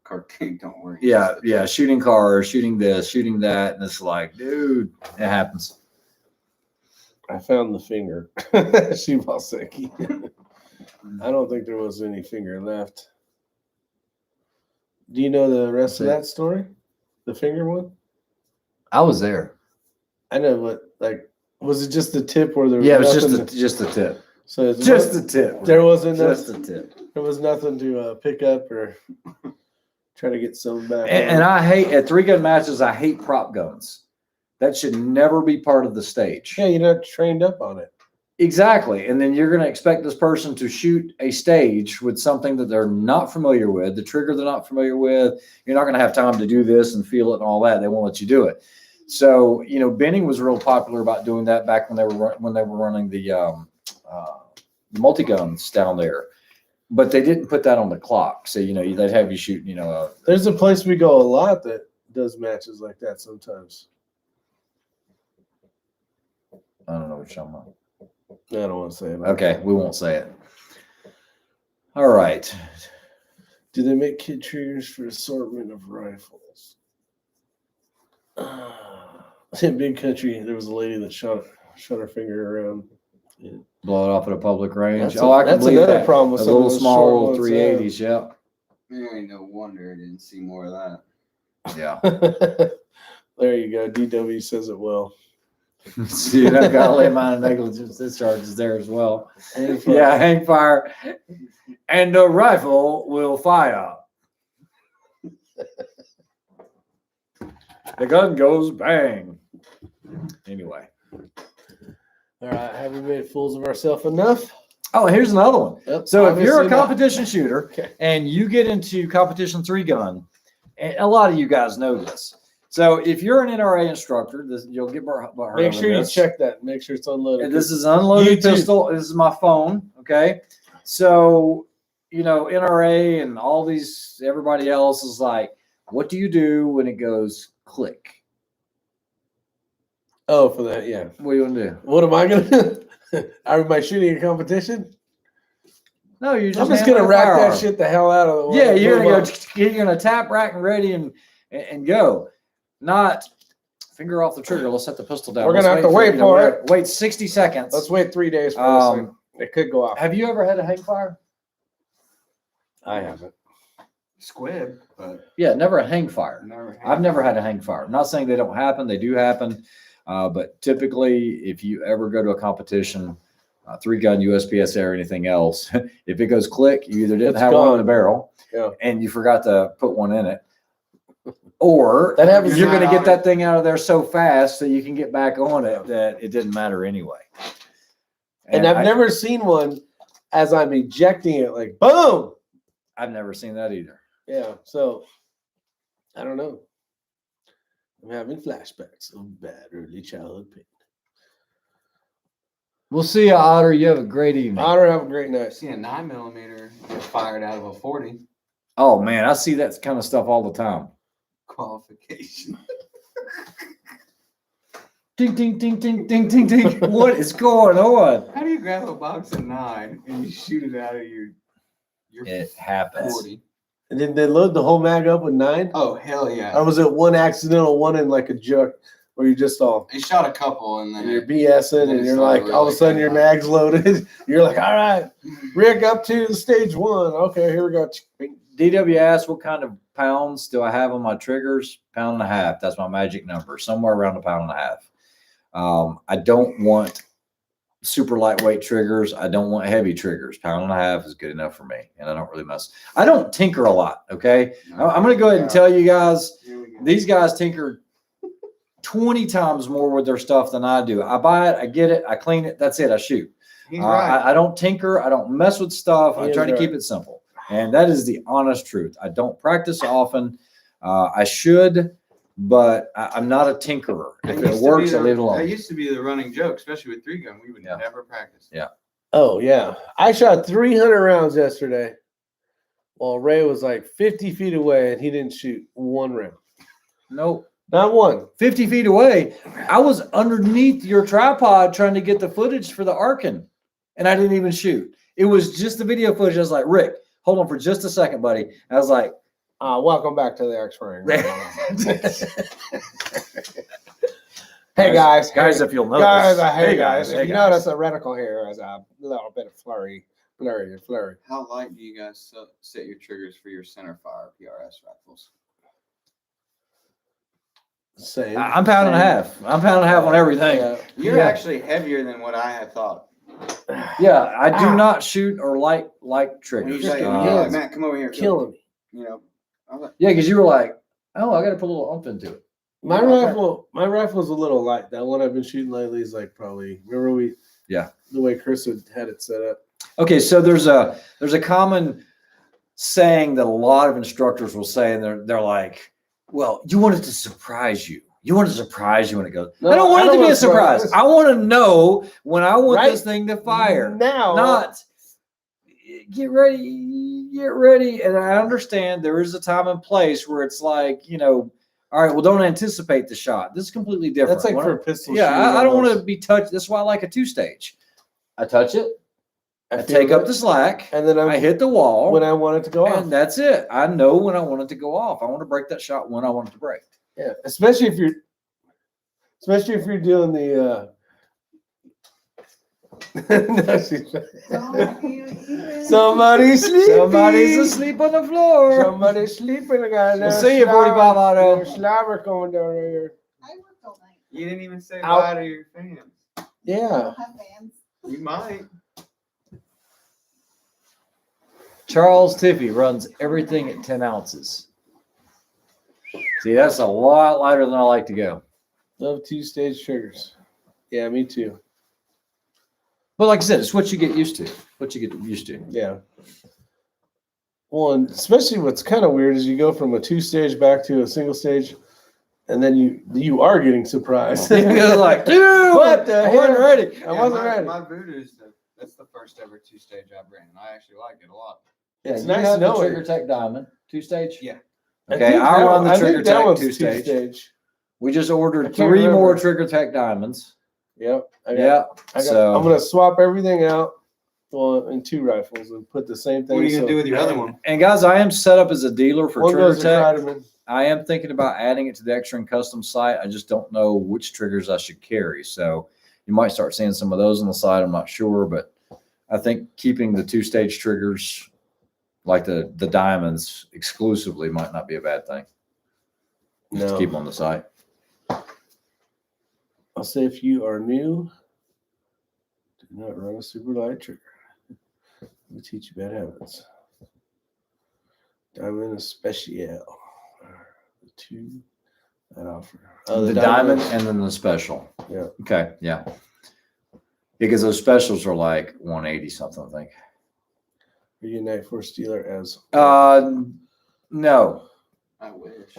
Cartoon, don't worry. Yeah, shooting cars, shooting this, shooting that, and it's like, dude, it happens. I found the finger. Shibaseki. I don't think there was any finger left. Do you know the rest of that story? The finger one? I was there. I know, but like, was it just the tip where there was Yeah, it was nothing just the tip. so it's Just the tip. there wasn't Just nothing, the tip. there was nothing to pick up or try to get some back. And I hate at 3-gun matches. I hate prop guns. That should never be part of the stage. yeah, you're not trained up on it. Exactly. And then you're going to expect this person to shoot a stage with something that they're not familiar with, the trigger they're not familiar with. You're not going to have time to do this and feel it and all that. They won't let you do it. So, Benning was real popular about doing that back when they were running the multi-guns down there. But they didn't put that on the clock. So, they'd have you shoot, There's a place we go a lot that does matches like that sometimes. I don't know what you're talking about. I don't want to say it. Okay, we won't say it. All right. Do they make kid triggers for assortment of rifles? In Big Country, there was a lady that shot her finger around. Yeah. Blow it off at a public range. That's I can that's believe another that. problem with A some little of those small short little ones, 380s, yeah. There ain't no wonder I didn't see more of that. Yeah. There you go. DW says it well. See, that godly amount of negligence discharges there as well. And Yeah, hang fire. And the rifle will fire. The gun goes bang. Anyway. all right, have we made fools of ourselves enough? Oh, here's another one. Yep, So if you're a obviously not. competition shooter Okay. and you get into competition 3-gun, and a lot of you guys know this. So if you're an NRA instructor, you'll get more. Make sure you check that. Make sure it's unloaded. And this is an unloaded YouTube. pistol. This is my phone. Okay. So, NRA and all these, everybody else is like, what do you do when it goes click? Oh, for that, yeah. What do you want to do? What am I gonna do? Am I shooting a competition? No, you're just I'm just handling gonna a rack firearm. that shit the hell out of the way. Yeah, you're Move gonna on. go. You're gonna tap, rack, and ready, and go. Not finger off the trigger. Let's set the pistol down. We're gonna Let's have to wait for it. Wait 60 seconds. Let's wait 3 days for this thing. It could go off. Have you ever had a hang fire? I haven't. Squib, but Yeah, never a hang fire. never. I've never had a hang fire. I'm not saying they don't happen. They do happen. But typically, if you ever go to a competition, 3-gun, USPSA, or anything else, if it goes click, you either didn't It's have one in gone. the barrel, Yeah. and you forgot to put one in it, or That happens. you're You're going to not get on that thing out of there so fast that you can get back on it that it didn't matter anyway. And I've never seen one as I'm ejecting it, like boom. I've never seen that either. Yeah. So I don't know. I'm having flashbacks of bad early childhood pain. We'll see you, Otter. You have a great evening. Otter, have a great I've night. seen a 9mm get fired out of a 40 Oh man, I see that kind of stuff all the time. qualification. Ding, ding, ding, ding, ding, ding, ding. What is going on? How do you grab a box of 9 and you shoot it out of your It happens. 40? And did they load the whole mag up with 9? Oh hell yeah! Or was it one accidental one in like a jerk where you just all They shot a couple and then you're BSing and you're like all of a sudden your mag's loaded. You're like, all right, Rick, up to stage 1. Okay, here we go. DW asked what kind of pounds do I have on my triggers? 1.5 pounds. That's my magic number. Somewhere around 1.5 pounds. I don't want super lightweight triggers. I don't want heavy triggers. 1.5 pounds is good enough for me, and I don't really mess. I don't tinker a lot. Okay, I'm going to go ahead and tell you guys. These guys tinker 20 times more with their stuff than I do. I buy it, I get it, I clean it. That's it. I shoot. I don't tinker. I don't mess with stuff. I try to keep it simple, and that is the honest truth. I don't practice often. I should. But I'm not a tinkerer. If it works, I leave it alone. That used to be the running joke, especially with 3-gun. We would never practice. Yeah. Oh yeah, I shot 300 rounds yesterday, while Ray was like 50 feet away and he didn't shoot one round. Nope. Not one. 50 feet away. I was underneath your tripod trying to get the footage for the Arkin, and I didn't even shoot. It was just the video footage. I was like, Rick, hold on for just a second, buddy. I was like, welcome back to the X-Ring. Hey guys, if you'll notice. Guys, if you notice a reticle here is a little bit of flurry. How light do you guys set your triggers for your center fire PRS rifles? Same. I'm 1.5 pounds. I'm 1.5 pounds on everything. Yeah. You're actually heavier than what I had thought. Yeah, I do not shoot or like triggers. You're like, Matt, come over here. Killing me. You know. I was like, Yeah, because you were like, oh, I got to put a little oomph into it. My rifle's a little light. That one I've been shooting lately is like probably the way Chris had it set up. Okay, so there's a common saying that a lot of instructors will say, and they're like, well, you want it to surprise you. You want it to surprise you when it goes. No, I don't want it to be a surprise. I want to know when I want this thing to fire. Now, not get ready. And I understand there is a time and place where it's like, all right, well, don't anticipate the shot. This is completely different. That's like for a pistol. Yeah, I don't want to be touched. That's why I like a 2-stage. I touch it. I take up the slack, and then I hit the wall when I want it to go off. And that's it. I know when I want it to go off. I want to break that shot when I want it to break. Yeah, especially if you're doing the. Somebody's sleeping. Somebody's asleep on the floor. Somebody's sleeping. We'll see you, 45 auto. There's slobber coming down here. I worked all night. you didn't even say bye to your fans. Yeah. I don't have fans. You might. Charles Tiffy runs everything at 10 ounces. See, that's a lot lighter than I like to go. Love 2-stage triggers. Yeah, me too. But like I said, it's what you get used to. Yeah. Well, and especially what's kind of weird is you go from a 2-stage back to a single stage, and then you are getting surprised. You're like, dude, what the I wasn't hell? ready. I wasn't ready. My voodoo's that's the first ever 2-stage I've ran. I actually like it a lot. It's You nice have to know the it. Trigger Tech Diamond 2-stage. Yeah. Okay, I run the Trigger that Tech one's 2-stage. 2-stage. We just I ordered can't 3 more remember. Trigger Tech Diamonds. Yep. So I'm gonna swap everything out in 2 rifles and put the same thing. What are you gonna do with your other one? And guys, I am set up as a dealer for One Trigger goes to Tech. Kreidemann. I am thinking about adding it to the X-Ring custom site. I just don't know which triggers I should carry. So you might start seeing some of those on the side. I'm not sure, but I think keeping the 2-stage triggers like the diamonds exclusively might not be a bad thing. Just to keep them on the site. I'll say if you are new, do not run a super light trigger. Let me teach you bad habits. Diamond Special. The 2 that offer. The diamond and then the special. Yeah. Okay. Yeah. Because those specials are like 180 something, I think. Are you a Night Force dealer as? No. I wish.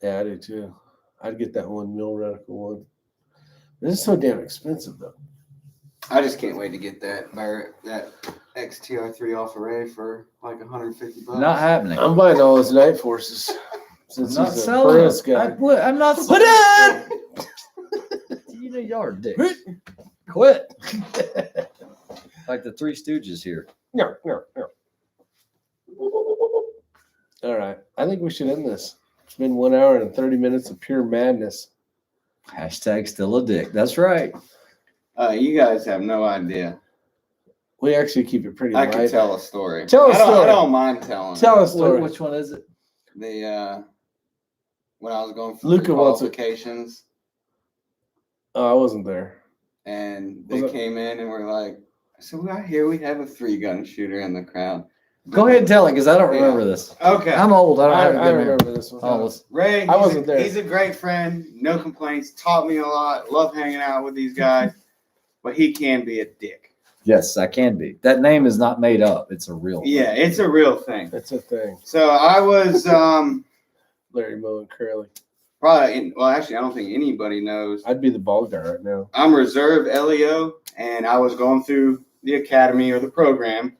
Yeah, I do too. I'd get that 1 mil reticle one. This is so damn expensive though. I just can't wait to get that XTR3 off array for like $150. Not happening. I'm buying all his Night Forces since I'm not he's a selling Paris them. guy. I'm not selling them. Hey, y'all are dicks. Quit. Like the Three Stooges here. No. All right. I think we should end this. It's been 1 hour and 30 minutes of pure madness. Hashtag still a dick. That's right. You guys have no idea. We actually keep it pretty I light. can tell a story. Tell a I story. don't mind telling. Tell a story. Which one is it? The when I was going for Luca wants it. qualifications, Oh, I wasn't there. and they Was it- came in and were like, "So I hear we have a 3-gun shooter in the crowd." Go ahead and tell it because I don't Yeah. remember this. Okay. I'm old. I don't I have a good memory. remember this one. Oh, let's- Ray, I wasn't there. He's a great friend. No complaints. Taught me a lot. Love hanging out with these guys, but he can be a dick. Yes, I can be. That name is not made up. It's a real. Yeah, it's a real thing. It's a thing. So I was Larry Moe and Curly. probably well, actually, I don't think anybody knows. I'd be the ball guy right now. I'm reserve LEO, and I was going through the academy or the program.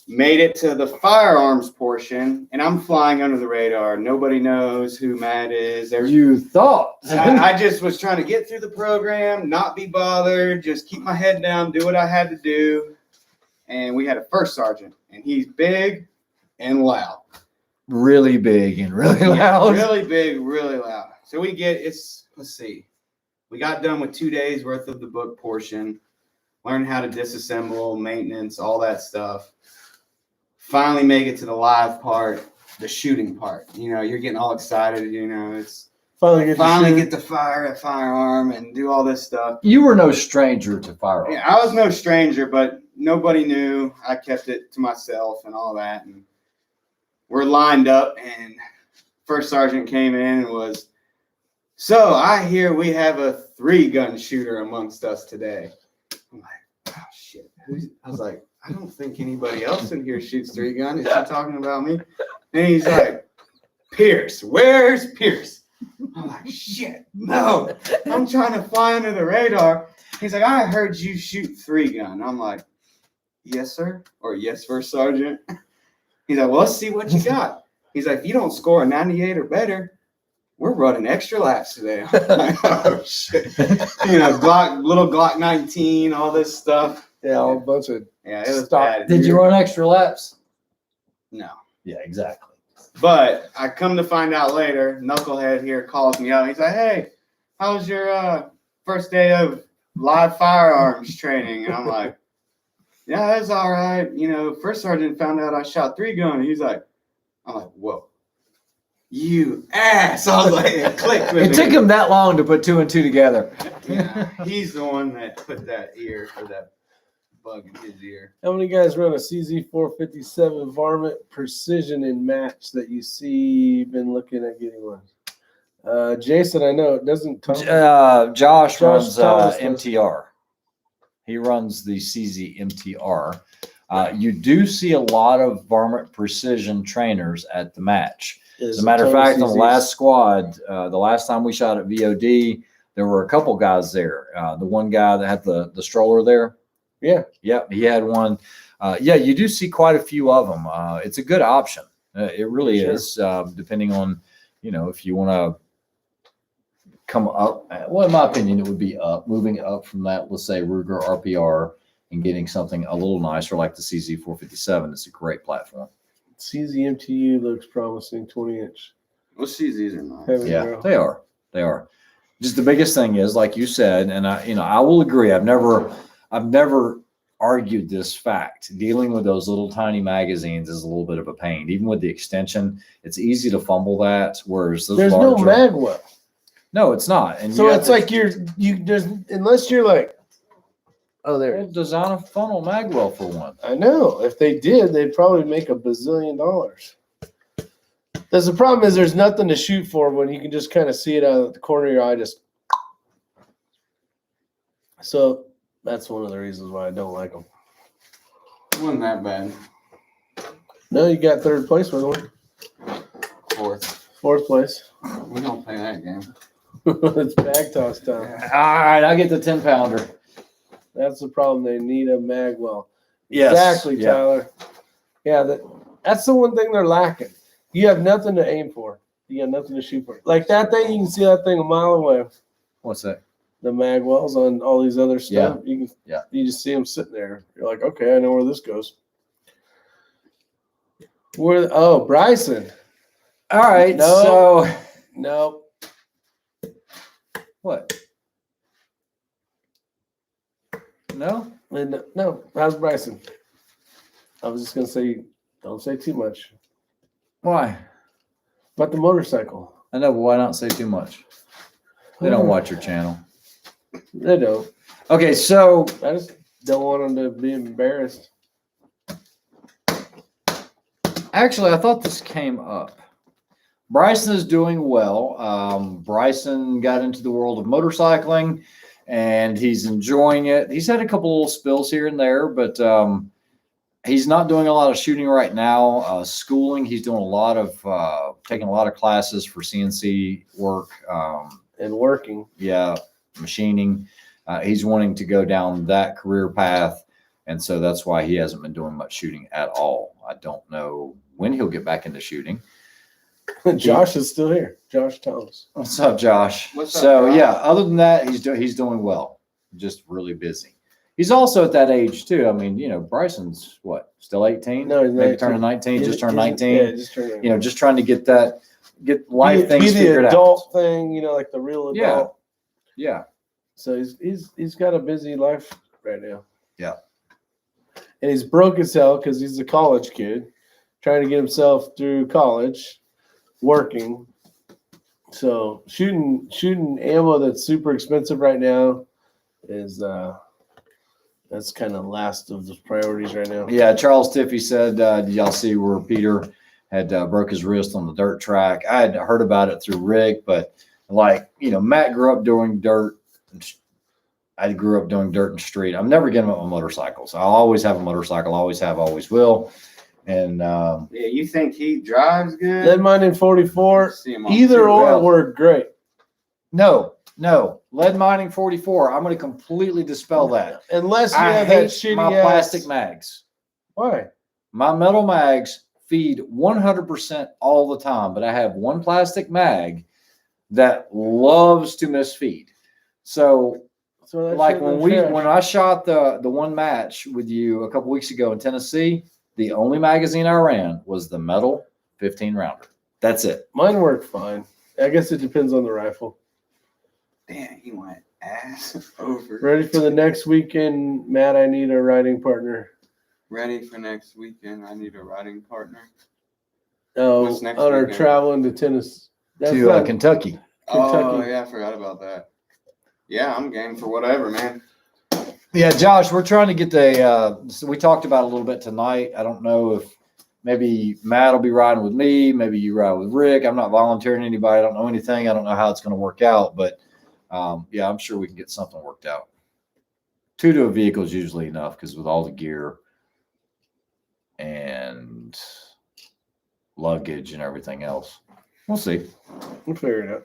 Made it to the firearms portion, and I'm flying under the radar. Nobody knows who Matt is. You thought. I just was trying to get through the program, not be bothered, just keep my head down, do what I had to do. And we had a first sergeant, and he's big and loud. Really big and really loud. Really big, really loud. So let's see. We got done with 2 days worth of the book portion, learned how to disassemble, maintenance, all that stuff. Finally make it to the live part, the shooting part. You know, you're getting all excited, it's Finally get to fire a firearm and do all this stuff. You were no stranger to firearms. Yeah, I was no stranger, but nobody knew. I kept it to myself and all that. And we're lined up, and first sergeant came in and was, "So I hear we have a 3-gun shooter amongst us today." I'm like, "Oh shit!" I was like, "I don't think anybody else in here shoots 3-gun. Is he talking about me?" And he's like, "Pierce, where's Pierce?" I'm like, "Shit, no! I'm trying to fly under the radar." He's like, "I heard you shoot 3-gun." I'm like, "Yes, sir," or "Yes, first sergeant." He's like, "Well, let's see what you got." He's like, "If you don't score a 98 or better, we're running extra laps today." I'm like, "Oh shit!" Little Glock 19, all this stuff. Yeah, a bunch of Yeah, it was Stop. bad. Did you run extra laps? No. Yeah, exactly. But I come to find out later, Knucklehead here calls me up. He's like, "Hey, how was your first day of live firearms training?" And I'm like, "Yeah, that's all right. First sergeant found out I shot 3-gun." He's like, I'm like, "Whoa, you ass." I was like, it clicked with It me. took him that long to put 2 and 2 together. Yeah, he's the one that put that bug in his ear. How many guys run a CZ457 varmint precision in match that you see been looking at getting one? Jason, I know it doesn't come. Josh runs Thomas does. MTR. He runs the CZ MTR. You do see a lot of varmint precision trainers at the match. As a matter of fact, on the last squad, the last time we shot at VOD, there were a couple guys there. The one guy that had the stroller there. Yeah. Yep, he had one. Yeah, you do see quite a few of them. It's a good option. It really Sure. is, depending on, if you want to come up. Well, in my opinion, it would be moving up from that, let's say, Ruger RPR and getting something a little nicer like the CZ457. It's a great platform. CZ looks promising, 20-inch. Well, CZs are nice. Heavy Yeah, barrel. they are. They are. Just the biggest thing is, like you said, and I will agree. I've never argued this fact. Dealing with those little tiny magazines is a little bit of a pain. Even with the extension, it's easy to fumble that. Whereas those There's no larger, mag well. no, it's not. And So you have it's to- like there's unless you're like, oh, there. Well, design a funnel magwell for one. I know. If they did, they'd probably make $1 bazillion. The problem is there's nothing to shoot for when you can just kind of see it out of the corner of your eye. So that's one of the reasons why I don't like them. It wasn't that bad. No, you got third place with one. Fourth place. We don't play that game. It's bag toss time. All right, I'll get the 10-pounder. That's the problem. They need a mag well. Yes, Exactly, yeah. Tyler. Yeah, that's the one thing they're lacking. You have nothing to aim for. You got nothing to shoot for. Like that thing, you can see that thing a mile away. What's that? magwells on all these other stuff. You just see them sitting there. You're like, okay, I know where this goes. Bryson. All right. No. So No. what? No. No. How's Bryson? I was just gonna say, don't say too much Why? about the motorcycle. I know, but why not say too much? They don't watch your channel. They don't. Okay, so I just don't want them to be embarrassed. actually, I thought this came up. Bryson is doing well. Bryson got into the world of motorcycling, and he's enjoying it. He's had a couple little spills here and there, but he's not doing a lot of shooting right now. Schooling, he's doing a lot of taking a lot of classes for CNC work. And working. Yeah, machining. He's wanting to go down that career path, and so that's why he hasn't been doing much shooting at all. I don't know when he'll get back into shooting. Josh is still here. Josh Thomas. What's up, Josh? What's up, So Josh? yeah, other than that, he's doing well. Just really busy. He's also at that age too. I mean, Bryson's what? Still 18? No, he's maybe 19. turning 19. Just turned He's- 19. Yeah, just turned 19. Just trying to get life things be the figured adult out. thing, like the real adult. Yeah. Yeah. So he's got a busy life right now. Yeah. And he's broke as hell because he's a college kid trying to get himself through college, working. So shooting ammo that's super expensive right now is that's kind of last of the priorities right now. Yeah. Charles Tiffy said, did y'all see where Peter had broke his wrist on the dirt track? I had heard about it through Rick, but Matt grew up doing dirt. I grew up doing dirt and street. I'm never getting up on motorcycles. I'll always have a motorcycle. Always have, always will. And Yeah, you think he drives good? Lead mining 44, See him on either TV. or well. were great. no, lead mining 44. I'm going to completely dispel that. Unless you I have that hate shitty my ass- plastic mags. Why? My metal mags feed 100% all the time, but I have one plastic mag that loves to misfeed. So So that like shit when in the trash. when I shot the one match with you a couple weeks ago in Tennessee, the only magazine I ran was the metal 15 rounder. That's it. Mine worked fine. I guess it depends on the rifle. Damn, he went ass over. Ready for the next weekend, Matt? I need a riding partner. Ready for next weekend. I need a riding partner. Oh, What's next on our weekend? traveling to Tennessee. That's To not- Kentucky. Oh, Kentucky. yeah, I forgot about that. Yeah, I'm game for whatever, man. Yeah, Josh, we're trying to get so we talked about it a little bit tonight. I don't know if maybe Matt will be riding with me. Maybe you ride with Rick. I'm not volunteering anybody. I don't know anything. I don't know how it's going to work out, but yeah, I'm sure we can get something worked out. 2 to a vehicle is usually enough because with all the gear and luggage and everything else, we'll see. We'll figure it out.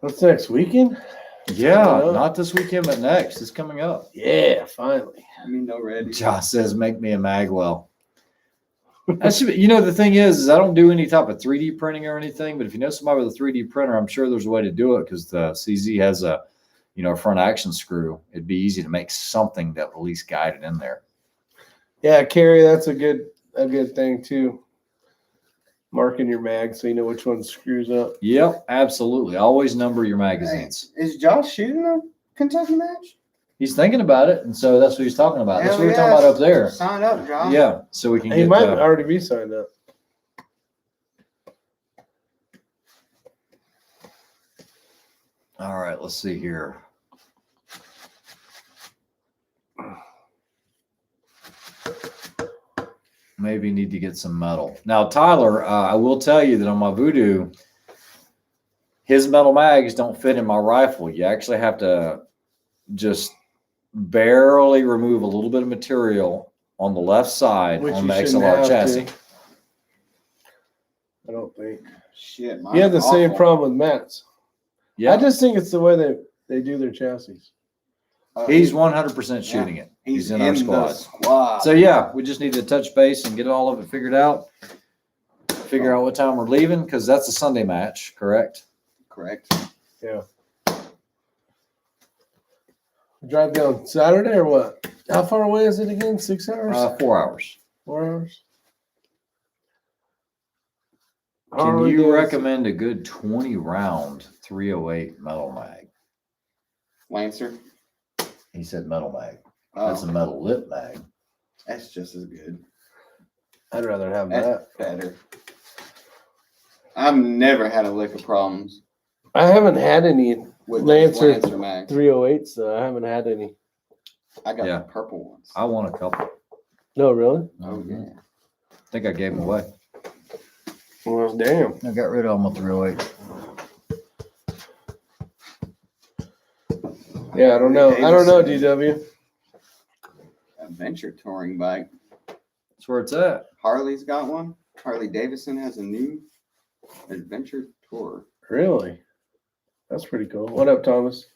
What's next weekend? Yeah, Yeah. not this weekend, but next. It's coming up. Yeah, finally. I mean, no ready. Josh says, make me a Magwell. That should be, the thing is I don't do any type of 3D printing or anything, but if you know somebody with a 3D printer, I'm sure there's a way to do it because the CZ has a front action screw. It'd be easy to make something that will at least guide it in there. Yeah, Carrie, that's a good thing too. Marking your mag so you know which one screws up. Yep, absolutely. Always number your magazines. Is Josh shooting a Kentucky match? He's thinking about it, and so that's what he's talking about. That's Hell what we're yeah. talking about up there. Sign up, Josh. Yeah, so we can He get might already be signed up. All right, let's see here. Maybe need to get some metal. Now, Tyler, I will tell you that on my Voodoo, his metal mags don't fit in my rifle. You actually have to just barely remove a little bit of material on the left side Which on you the shouldn't XLR have to. chassis. I don't think. Shit, You have the same awful. problem with Matt's. Yeah, I just think it's the way they do their chassis. he's 100% shooting it. He's in our the squad. squad. So yeah, we just need to touch base and get all of it figured out. Figure out what time we're leaving because that's a Sunday match, correct? Correct. Yeah. Drive down Saturday or what? How far away is it again? 6 hours? 4 hours. 4 hours? Can you recommend a good 20 round 308 metal mag? Lancer. He said metal mag. Oh, That's a metal lip mag. that's just as good. I'd rather have That's that. better. I've never had a lick of problems I haven't had any with Lancer Lancer mags. 308s, so I haven't had any. I got Yeah. the purple ones. I want a couple. No, really? Oh yeah. I think I gave them away. Well, damn. I got rid of them with 308. Yeah, I don't know. I don't know, DW. Adventure touring bike. That's where it's at. Harley's got one. Harley Davidson has a new adventure tour. Really? That's pretty cool. What up, Thomas?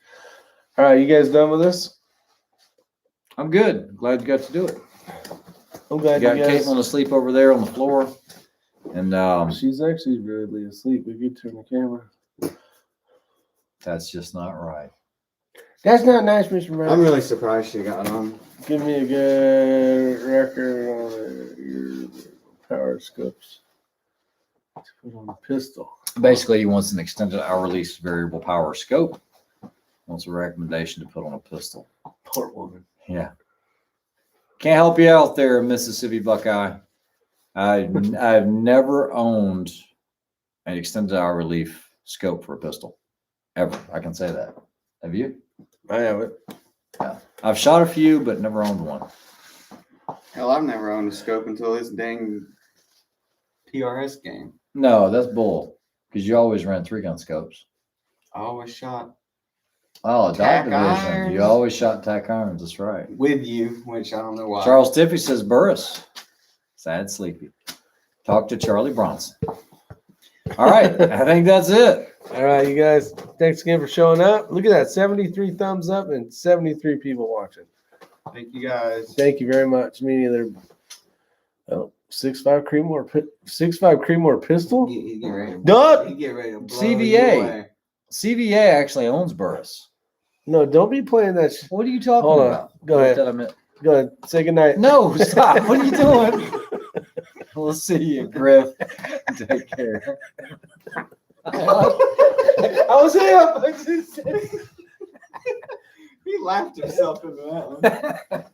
All right, you guys done with this? I'm good. Glad you got to do it. I'm glad Got you guys. Caitlin asleep over there on the floor. And She's actually really asleep. We could turn the camera. that's just not right. That's not nice, Mr. Brown. I'm really surprised she got on. Give me a good record on your power scopes. To put on a pistol. Basically, he wants an extended hour release variable power scope. Wants a recommendation to put on a pistol. Poor woman. Yeah. Can't help you out there, Mississippi Buckeye. I've never owned an extended hour relief scope for a pistol. Ever. I can say that. Have you? I have it. Yeah. I've shot a few, but never owned one. Hell, I've never owned a scope until this dang PRS game. No, that's bull. Because you always ran 3-gun scopes. I always shot Oh, dog Tack division. irons. You always shot tack irons. That's right. with you, which I don't know why. Charles Tiffy says Burris. Sad sleepy. Talk to Charlie Bronson. All right. I think that's it. All right, you guys. Thanks again for showing up. Look at that. 73 thumbs up and 73 people watching. Thank you guys. Thank you very much. Me neither. Oh, 6.5 Creedmoor pistol? He get ready to Duh! He get ready to blow CVA. you away. CVA actually owns Burris. No, don't be playing that shit. What are you talking Hold on. about? Go ahead. That I meant- Go ahead. Say goodnight. No, stop. What are you doing? We'll see you, Griff. Take care. I was him. He laughed himself into that one.